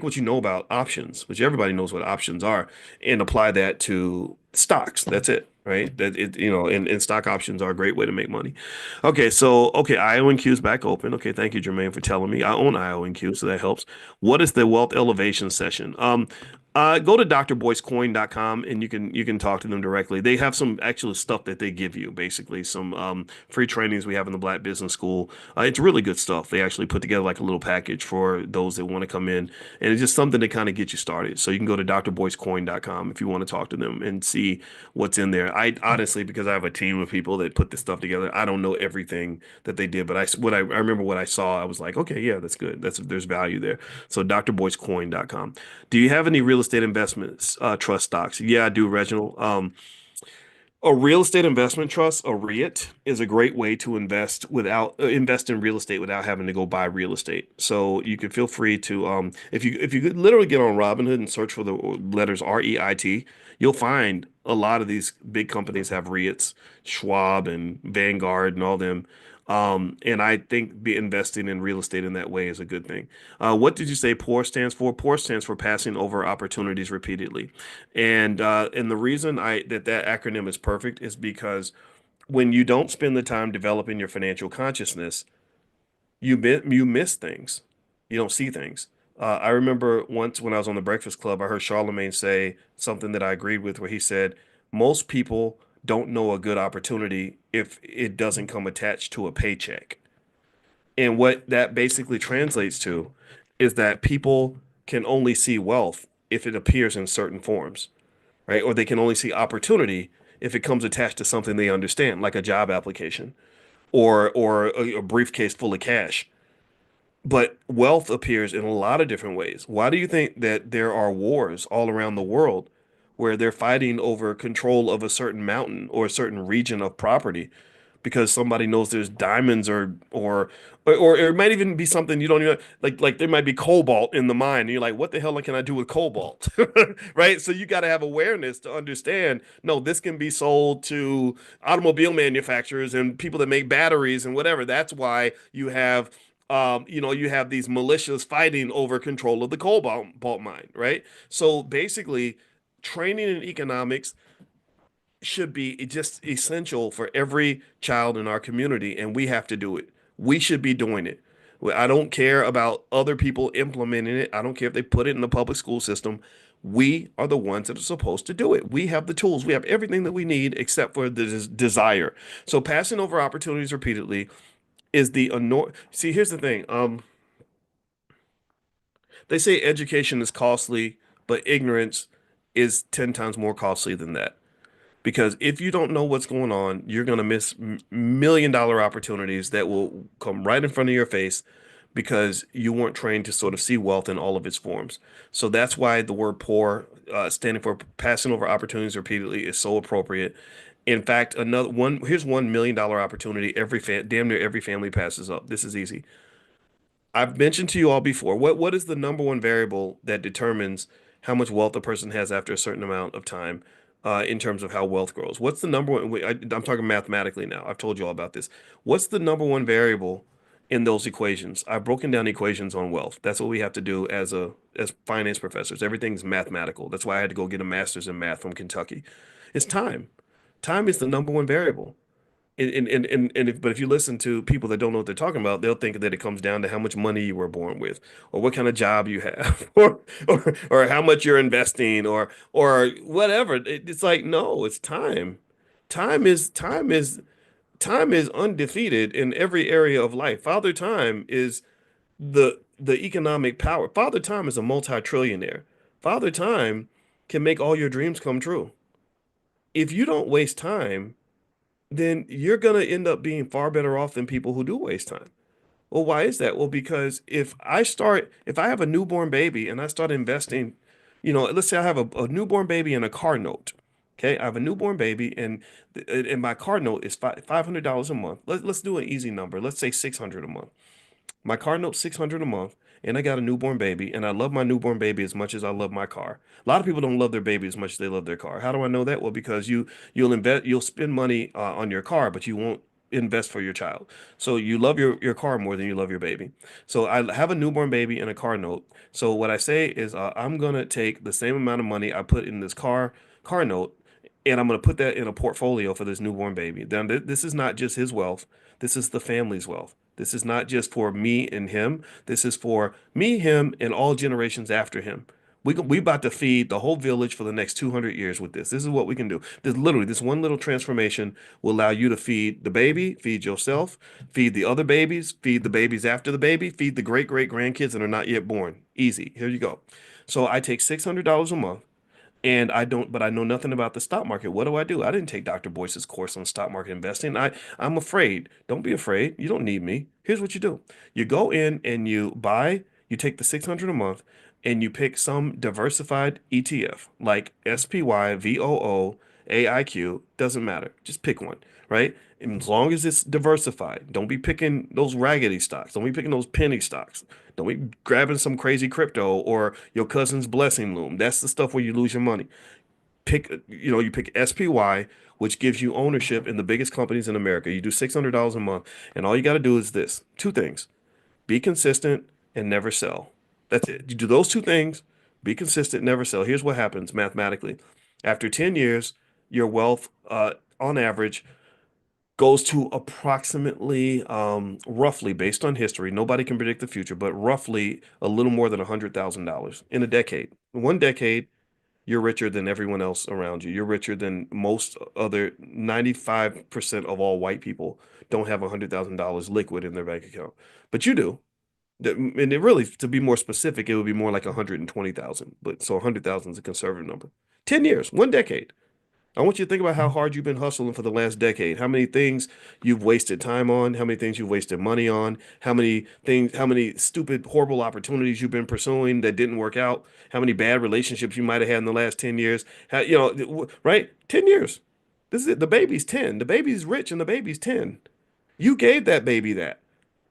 Speaker 1: what you know about options, which everybody knows what options are, and apply that to stocks. That's it, right? And stock options are a great way to make money. Okay, IONQ is back open. Okay, thank you, Jermaine, for telling me. I own IONQ, so that helps. What is the wealth elevation session? Go to drboycecoin.com and you can talk to them directly. They have some actual stuff that they give you, basically some free trainings we have in the Black Business School. It's really good stuff. They actually put together like a little package for those that want to come in, and it's just something to kind of get you started. So you can go to drboycecoin.com if you want to talk to them and see what's in there. I honestly, because I have a team of people that put this stuff together, I don't know everything that they did, but I remember what I saw. I was like, okay, yeah, that's good. There's value there. So drboycecoin.com. Do you have any real estate investments, trust stocks? Yeah, I do, Reginald. A real estate investment trust, a REIT, is a great way to invest in real estate without having to go buy real estate. So you can feel free to if you could literally get on Robinhood and search for the letters REIT, you'll find a lot of these big companies have REITs, Schwab and Vanguard and all them. And I think be investing in real estate in that way is a good thing. What did you say POUR stands for? POUR stands for passing over opportunities repeatedly. And the reason I that that acronym is perfect is because when you don't spend the time developing your financial consciousness, you miss things. You don't see things. I remember once when I was on the Breakfast Club, I heard Charlemagne say something that I agreed with, where he said, "Most people don't know a good opportunity if it doesn't come attached to a paycheck." And what that basically translates to is that people can only see wealth if it appears in certain forms, right? Or they can only see opportunity if it comes attached to something they understand, like a job application or a briefcase full of cash. But wealth appears in a lot of different ways. Why do you think that there are wars all around the world where they're fighting over control of a certain mountain or a certain region of property? Because somebody knows there's diamonds or it might even be something you don't even like there might be cobalt in the mine and you're like, what the hell can I do with cobalt? Right? So you got to have awareness to understand, no, this can be sold to automobile manufacturers and people that make batteries and whatever. That's why you have these militias fighting over control of the cobalt mine, right? So basically, training in economics should be just essential for every child in our community, and we have to do it. We should be doing it. I don't care about other people implementing it. I don't care if they put it in the public school system. We are the ones that are supposed to do it. We have the tools. We have everything that we need except for the desire. So passing over opportunities repeatedly is the annoy. See, here's the thing. They say education is costly, but ignorance is 10 times more costly than that. Because if you don't know what's going on, you're going to miss million-dollar opportunities that will come right in front of your face because you weren't trained to sort of see wealth in all of its forms. So that's why the word poor, standing for passing over opportunities repeatedly, is so appropriate. In fact, here's $1 million opportunity damn near every family passes up. This is easy. I've mentioned to you all before, what is the number one variable that determines how much wealth a person has after a certain amount of time, in terms of how wealth grows? What's the number one? I'm talking mathematically now. I've told you all about this. What's the number one variable in those equations? I've broken down equations on wealth. That's what we have to do as finance professors. Everything's mathematical. That's why I had to go get a master's in math from Kentucky. It's time. Time is the number one variable. But if you listen to people that don't know what they're talking about, they'll think that it comes down to how much money you were born with, or what kind of job you have, or how much you're investing, or whatever. It's like, no, it's time. Time is time is time is undefeated in every area of life. Father Time is the economic power. Father Time is a multi-trillionaire. Father Time can make all your dreams come true. If you don't waste time, then you're going to end up being far better off than people who do waste time. Well, why is that? Well, because if I have a newborn baby and I start investing, let's say I have a newborn baby and a car note. Okay, I have a newborn baby and my car note is $500 a month. Let's do an easy number. Let's say 600 a month. My car note's 600 a month, and I got a newborn baby, and I love my newborn baby as much as I love my car. A lot of people don't love their baby as much as they love their car. How do I know that? Well, because you'll spend money on your car, but you won't invest for your child. So you love your car more than you love your baby. So I have a newborn baby and a car note. So what I say is I'm gonna take the same amount of money I put in this car note, and I'm gonna put that in a portfolio for this newborn baby. Then this is not just his wealth. This is the family's wealth. This is not just for me and him. This is for me, him, and all generations after him. We about to feed the whole village for the next 200 years with this. This is what we can do. This one little transformation will allow you to feed the baby, feed yourself, feed the other babies, feed the babies after the baby, feed the great great grandkids that are not yet born. Easy. Here you go. So I take $600 a month and but I know nothing about the stock market. What do? I didn't take Dr. Boyce's course on stock market investing. I'm afraid. Don't be afraid. You don't need me. Here's what you do. You go in and you take the 600 a month and you pick some diversified ETF like SPY, VOO, AIQ, doesn't matter. Just pick one, right? And as long as it's diversified, don't be picking those raggedy stocks. Don't be picking those penny stocks. Don't be grabbing some crazy crypto or your cousin's blessing loom. That's the stuff where you lose your money. You pick SPY, which gives you ownership in the biggest companies in America. You do $600 a month, and all you got to do is this: two things: be consistent and never sell. That's it. You do those two things, be consistent, never sell. Here's what happens mathematically. After 10 years, your wealth, on average, goes to approximately, roughly, based on history, nobody can predict the future, but roughly a little more than $100,000 in a decade. One decade, you're richer than everyone else around you. You're richer than most other 95% of all white people don't have $100,000 liquid in their bank account. But you do. And it really, to be more specific, it would be more like 120,000. But so 100,000 is a conservative number. 10 years, one decade. I want you to think about how hard you've been hustling for the last decade. How many things you've wasted time on, how many things you've wasted money on, how many stupid, horrible opportunities you've been pursuing that didn't work out, how many bad relationships you might have had in the last 10 years. Right? 10 years. This is it. The baby's 10. The baby's rich and the baby's 10. You gave that baby that.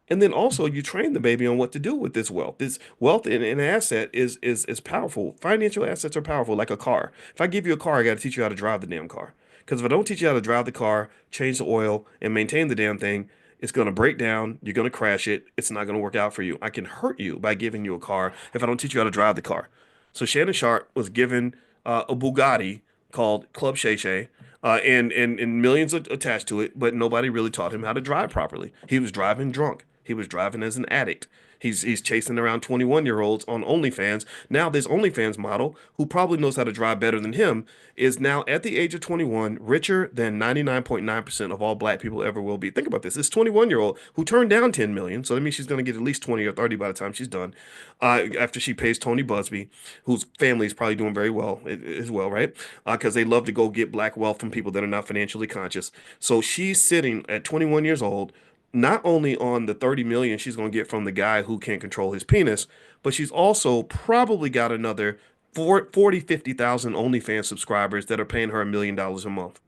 Speaker 1: And then also you train the baby on what to do with this wealth. This wealth in an asset is powerful. Financial assets are powerful, like a car. If I give you a car, I got to teach you how to drive the damn car. Because if I don't teach you how to drive the car, change the oil, and maintain the damn thing, it's going to break down. You're going to crash it. It's not going to work out for you. I can hurt you by giving you a car if I don't teach you how to drive the car. So Shannon Sharpe was given a Bugatti called Club Shay Shay, and millions attached to it, but nobody really taught him how to drive properly. He was driving drunk. He was driving as an addict. He's chasing around 21-year-olds on OnlyFans. Now this OnlyFans model, who probably knows how to drive better than him, is now at the age of 21, richer than 99.9% of all black people ever will be. Think about this. This 21-year-old who turned down 10 million, so that means she's going to get at least 20 or 30 by the time she's done, after she pays Tony Busby, whose family is probably doing very well as well, right? Because they love to go get black wealth from people that are not financially conscious. So she's sitting at 21 years old, not only on the 30 million she's going to get from the guy who can't control his penis, but she's also probably got another 40, 50,000 OnlyFans subscribers that are paying her $1 million a month.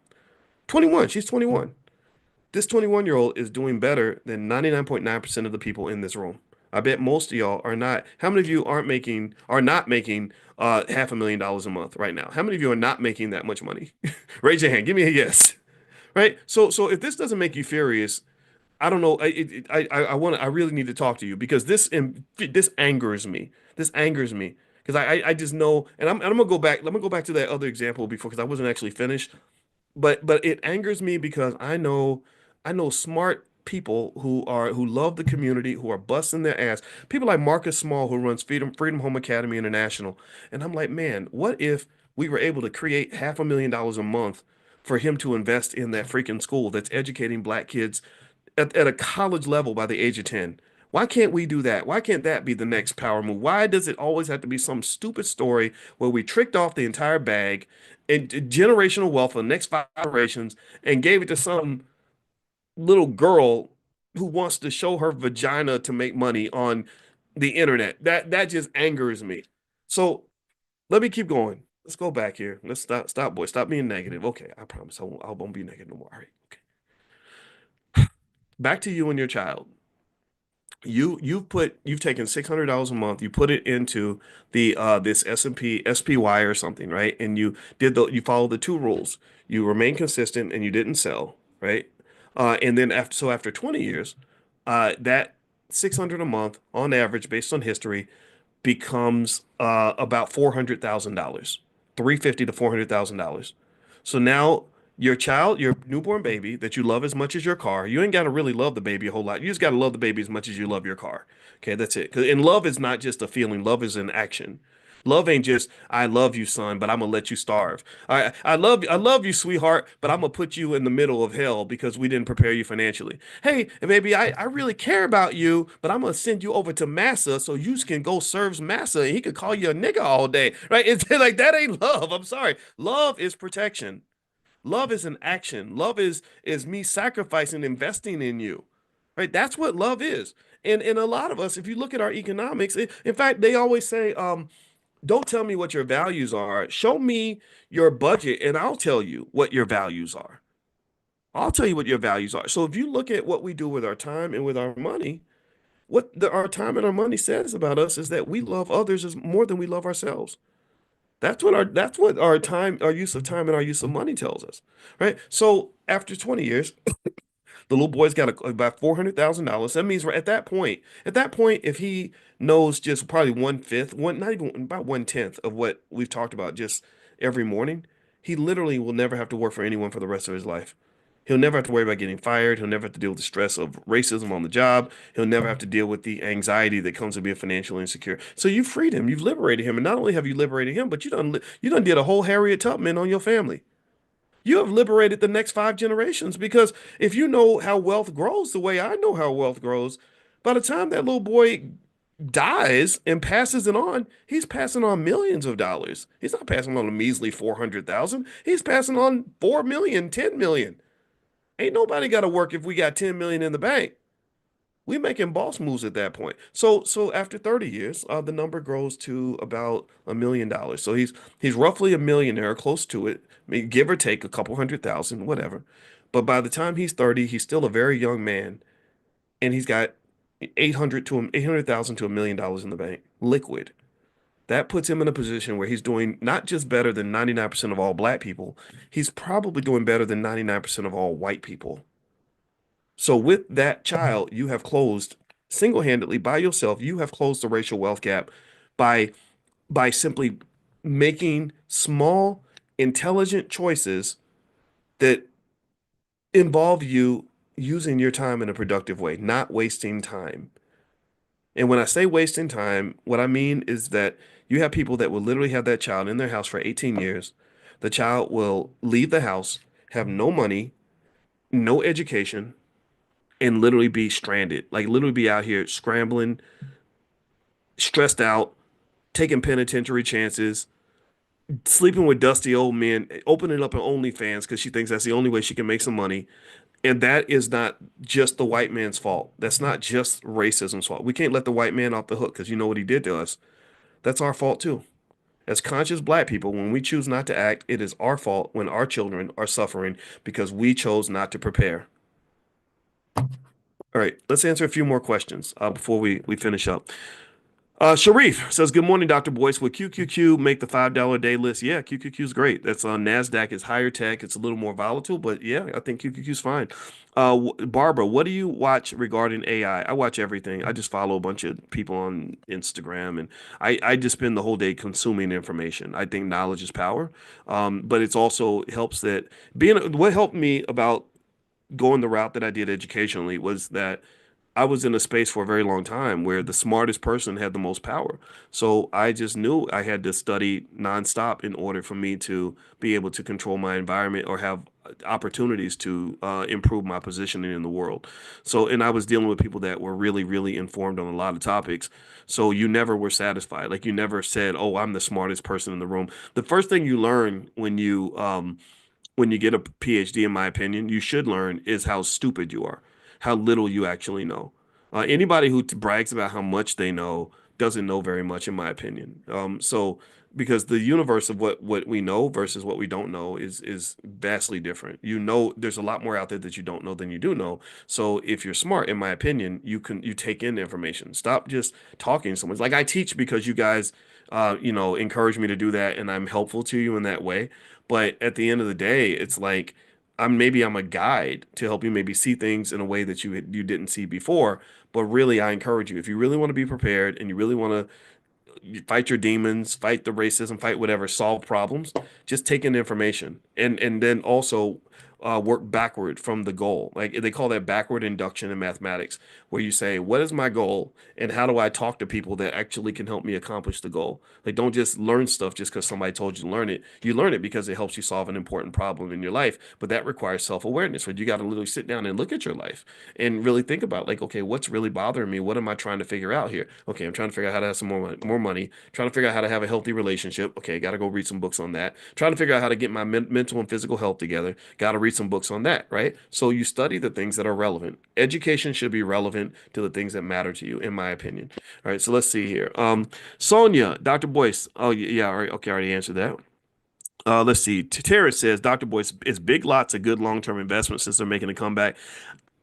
Speaker 1: 21, she's 21. This 21-year-old is doing better than 99.9% of the people in this room. I bet most of y'all are not. How many of you are not making $500,000 a month right now? How many of you are not making that much money? Raise your hand. Give me a yes. Right? So if this doesn't make you furious, I don't know. I really need to talk to you because this angers me. This angers me because I just know, and I'm gonna go back. I'm gonna go back to that other example before because I wasn't actually finished. But it angers me because I know smart people who love the community, who are busting their ass. People like Marcus Small, who runs Freedom Home Academy International, and I'm like, man, what if we were able to create $500,000 a month for him to invest in that freaking school that's educating black kids at a college level by the age of 10. Why can't we do that? Why can't that be the next power move? Why does it always have to be some stupid story where we tricked off the entire bag and generational wealth for the next 5 generations and gave it to some little girl who wants to show her vagina to make money on the internet? That just angers me. So let me keep going. Let's go back here. Let's stop, boy. Stop being negative. Okay, I promise I won't be negative no more. All right. Okay. Back to you and your child. You've taken $600 a month, you put it into the this S&P SPY or something, right? And you followed the two rules. You remain consistent and you didn't sell, right? And then after 20 years, that 600 a month on average based on history becomes about $400,000, 350 to $400,000. So now your newborn baby that you love as much as your car, you ain't got to really love the baby a whole lot. You just got to love the baby as much as you love your car. Okay, that's it. And love is not just a feeling. Love is an action. Love ain't just I love you, son, but I'm gonna let you starve. I love you, sweetheart, but I'm gonna put you in the middle of hell because we didn't prepare you financially. Hey, baby, I really care about you, but I'm gonna send you over to Massa so you can go serve Massa and he could call you a nigga all day. Right? It's like that ain't love. I'm sorry. Love is protection. Love is an action. Love is me sacrificing, investing in you. Right? That's what love is. And a lot of us, if you look at our economics, in fact, they always say, Don't tell me what your values are. Show me your budget and I'll tell you what your values are. I'll tell you what your values are. So if you look at what we do with our time and with our money, our time and our money says about us is that we love others as more than we love ourselves. That's what our time, our use of time and our use of money tells us, right? So after 20 years, the little boy's got about $400,000. That means we're at that point, if he knows just probably one fifth, not even about one tenth of what we've talked about just every morning, he literally will never have to work for anyone for the rest of his life. He'll never have to worry about getting fired. He'll never have to deal with the stress of racism on the job. He'll never have to deal with the anxiety that comes with being financially insecure. So you freed him. You've liberated him. And not only have you liberated him, but you done did a whole Harriet Tubman on your family. You have liberated the next 5 generations because if you know how wealth grows the way I know how wealth grows, by the time that little boy dies and passes it on, he's passing on millions of dollars. He's not passing on a measly 400,000. He's passing on 4 million, 10 million. Ain't nobody got to work if we got 10 million in the bank. We making boss moves at that point. So after 30 years, the number grows to about $1 million. So he's roughly a millionaire, close to it, I mean, give or take a couple 100,000, whatever. But by the time he's 30, he's still a very young man, and he's got 800,000 to $1 million in the bank, liquid. That puts him in a position where he's doing not just better than 99% of all black people, he's probably doing better than 99% of all white people. So with that child, you have closed single-handedly by yourself, you have closed the racial wealth gap by simply making small, intelligent choices that involve you using your time in a productive way, not wasting time. And when I say wasting time, what I mean is that you have people that will literally have that child in their house for 18 years. The child will leave the house, have no money, no education, and literally be stranded. Like literally be out here scrambling, stressed out, taking penitentiary chances, sleeping with dusty old men, opening up an OnlyFans because she thinks that's the only way she can make some money. And that is not just the white man's fault. That's not just racism's fault. We can't let the white man off the hook because you know what he did to us. That's our fault too. As conscious black people, when we choose not to act, it is our fault when our children are suffering because we chose not to prepare. All right, let's answer a few more questions before we finish up. Sharif says, "Good morning, Dr. Boyce. Would QQQ make the $5 a day list?" Yeah, QQQ is great. That's on NASDAQ. It's higher tech. It's a little more volatile, but yeah, I think QQQ is fine. Barbara, what do you watch regarding AI? I watch everything. I just follow a bunch of people on Instagram, and I just spend the whole day consuming information. I think knowledge is power, but it's also helps that what helped me about going the route that I did educationally was that I was in a space for a very long time where the smartest person had the most power. So I just knew I had to study nonstop in order for me to be able to control my environment or have opportunities to improve my positioning in the world. So, and I was dealing with people that were really, really informed on a lot of topics. So you never were satisfied. Like you never said, "Oh, I'm the smartest person in the room." The first thing you learn when you get a PhD, in my opinion, you should learn is how stupid you are, how little you actually know. Anybody who brags about how much they know doesn't know very much, in my opinion. So because the universe of what we know versus what we don't know is vastly different. You know, there's a lot more out there that you don't know than you do know. So if you're smart, in my opinion, you take in information. Stop just talking to someone. Like I teach because you guys, encourage me to do that, and I'm helpful to you in that way. But at the end of the day, it's like I'm a guide to help you maybe see things in a way that you didn't see before. But really, I encourage you if you really want to be prepared and you really want to fight your demons, fight the racism, fight whatever, solve problems, just take in information and then also work backward from the goal. Like they call that backward induction in mathematics, where you say, what is my goal and how do I talk to people that actually can help me accomplish the goal? Like don't just learn stuff just because somebody told you to learn it. You learn it because it helps you solve an important problem in your life, but that requires self-awareness, where you got to literally sit down and look at your life and really think about like, okay, what's really bothering me? What am I trying to figure out here? Okay, I'm trying to figure out how to have some more money, trying to figure out how to have a healthy relationship. Okay, got to go read some books on that. Trying to figure out how to get my mental and physical health together. Got to read read some books on that, right? So you study the things that are relevant. Education should be relevant to the things that matter to you, in my opinion. All right, so let's see here. Sonia, Dr. Boyce. Oh, yeah, all right, okay, I already answered that. Let's see. Tara says, Dr. Boyce, is Big Lots a good long-term investment since they're making a comeback?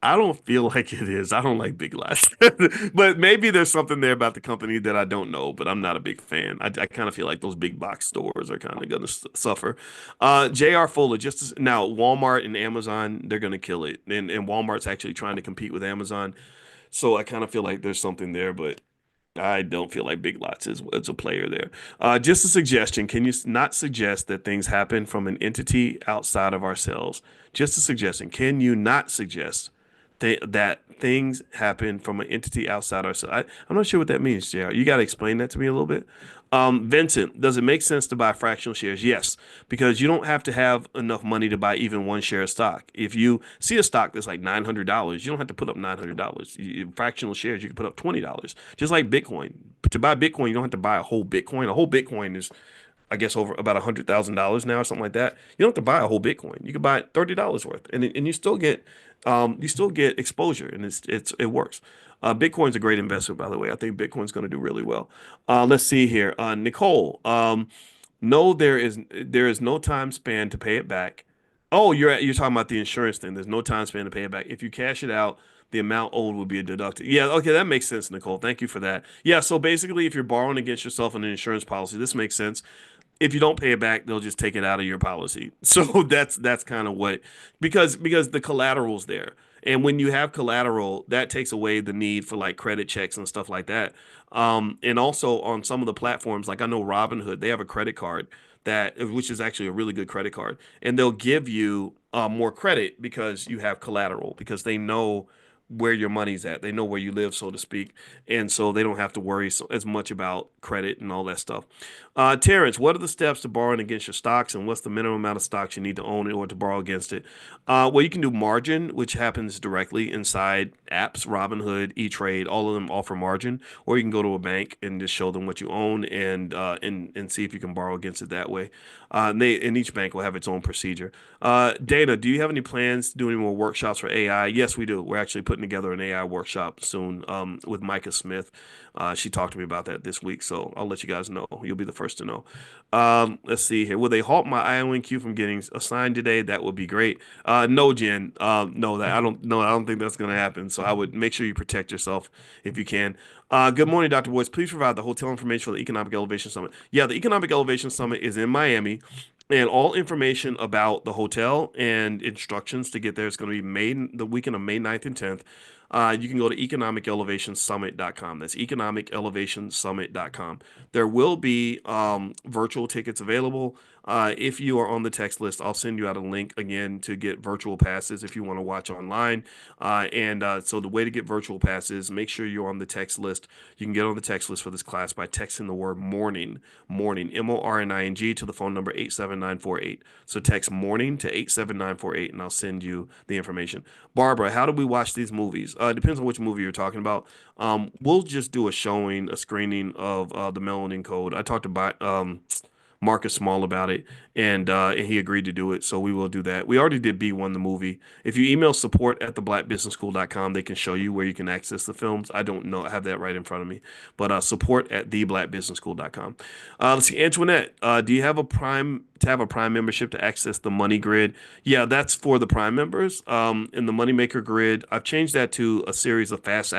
Speaker 1: I don't feel like it is. I don't like Big Lots, but maybe there's something there about the company that I don't know. But I'm not a big fan. I kind of feel like those big box stores are kind of going to suffer. J.R. Fuller, now Walmart and Amazon, they're going to kill it, and Walmart's actually trying to compete with Amazon. So I kind of feel like there's something there, but I don't feel like Big Lots is a player there. Just a suggestion. Can you not suggest that things happen from an entity outside of ourselves? Just a suggestion. Can you not suggest that things happen from an entity outside ourselves? I'm not sure what that means, JR. You got to explain that to me a little bit. Vincent, does it make sense to buy fractional shares? Yes, because you don't have to have enough money to buy even one share of stock. If you see a stock that's like $900, you don't have to put up $900. Fractional shares, you can put up $20. Just like Bitcoin. To buy Bitcoin, you don't have to buy a whole Bitcoin. A whole Bitcoin is, I guess, over about $100,000 now or something like that. You don't have to buy a whole Bitcoin. You can buy $30 worth, and you still get exposure, and it works. Bitcoin's a great investment, by the way. I think Bitcoin's going to do really well. Let's see here, Nicole. No, there is no time span to pay it back. Oh, you're talking about the insurance thing. There's no time span to pay it back. If you cash it out, the amount owed will be deducted. Yeah, okay, that makes sense, Nicole. Thank you for that. Yeah, so basically, if you're borrowing against yourself on an insurance policy, this makes sense. If you don't pay it back, they'll just take it out of your policy. So that's kind of what because the collateral's there. And when you have collateral, that takes away the need for like credit checks and stuff like that. And also on some of the platforms, like I know Robinhood, they have a credit card which is actually a really good credit card, and they'll give you more credit because you have collateral because they know where your money's at. They know where you live, so to speak, and so they don't have to worry as much about credit and all that stuff. Terrence, what are the steps to borrowing against your stocks, and what's the minimum amount of stocks you need to own in order to borrow against it? Well, you can do margin, which happens directly inside apps, Robinhood, E-Trade, all of them offer margin, or you can go to a bank and just show them what you own and see if you can borrow against it that way. And each bank will have its own procedure. Dana, do you have any plans to do any more workshops for AI? Yes, we do. We're actually putting together an AI workshop soon with Micah Smith. She talked to me about that this week, so I'll let you guys know. You'll be the first to know. Let's see here. Will they halt my IONQ from getting assigned today? That would be great. No, Jen. No, that I don't. No, I don't think that's going to happen. So I would make sure you protect yourself if you can. Good morning, Dr. Boyce. Please provide the hotel information for the Economic Elevation Summit. Yeah, the Economic Elevation Summit is in Miami. And all information about the hotel and instructions to get there is going to be made the weekend of May 9th and 10th. You can go to economicelevationsummit.com. That's economicelevationsummit.com. There will be virtual tickets available. If you are on the text list, I'll send you out a link again to get virtual passes if you want to watch online. So the way to get virtual passes, make sure you're on the text list. You can get on the text list for this class by texting the word morning, MORNING, to the phone number 87948. So text morning to 87948, and I'll send you the information. Barbara, how do we watch these movies? It depends on which movie you're talking about. We'll just do a screening of the Melanin Code. I talked about Marcus Small about it, and he agreed to do it, so we will do that. We already did B1, the movie. If you email support@theblackbusinessschool.com, they can show you where you can access the films. I don't know, I have that right in front of me, but support@theblackbusinessschool.com. Let's see, Antoinette, do you have a Prime membership to access the Money Grid? Yeah, that's for the Prime members. In the Moneymaker Grid, I've changed that to a series of fast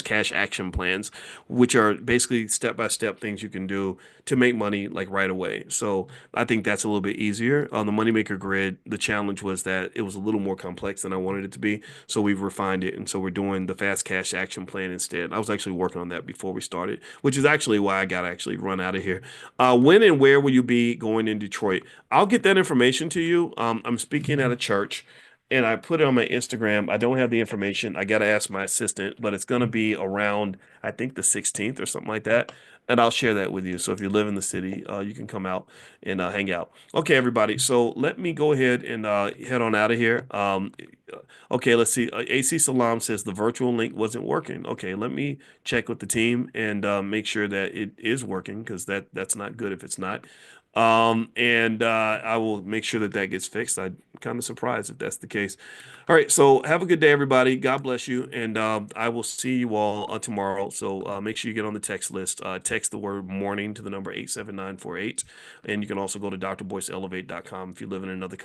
Speaker 1: cash action plans, which are basically step-by-step things you can do to make money like right away. So I think that's a little bit easier. On the Moneymaker Grid, the challenge was that it was a little more complex than I wanted it to be. So we've refined it. And so we're doing the fast cash action plan instead. I was actually working on that before we started, which is actually why I got to actually run out of here. When and where will you be going in Detroit? I'll get that information to you. I'm speaking at a church, and I put it on my Instagram. I don't have the information. I got to ask my assistant, but it's going to be around, I think, the 16th or something like that. And I'll share that with you. So if you live in the city, you can come out and hang out. Okay, everybody. So let me go ahead and head on out of here. Okay, let's see. AC Salam says the virtual link wasn't working. Okay, let me check with the team and make sure that it is working because that's not good if it's not. And I will make sure that that gets fixed. I'm kind of surprised if that's the case. All right, so have a good day, everybody. God bless you, and I will see you all tomorrow. So make sure you get on the text list. Text the word morning to the number 87948, and you can also go to drboyceelevate.com if you live in another country.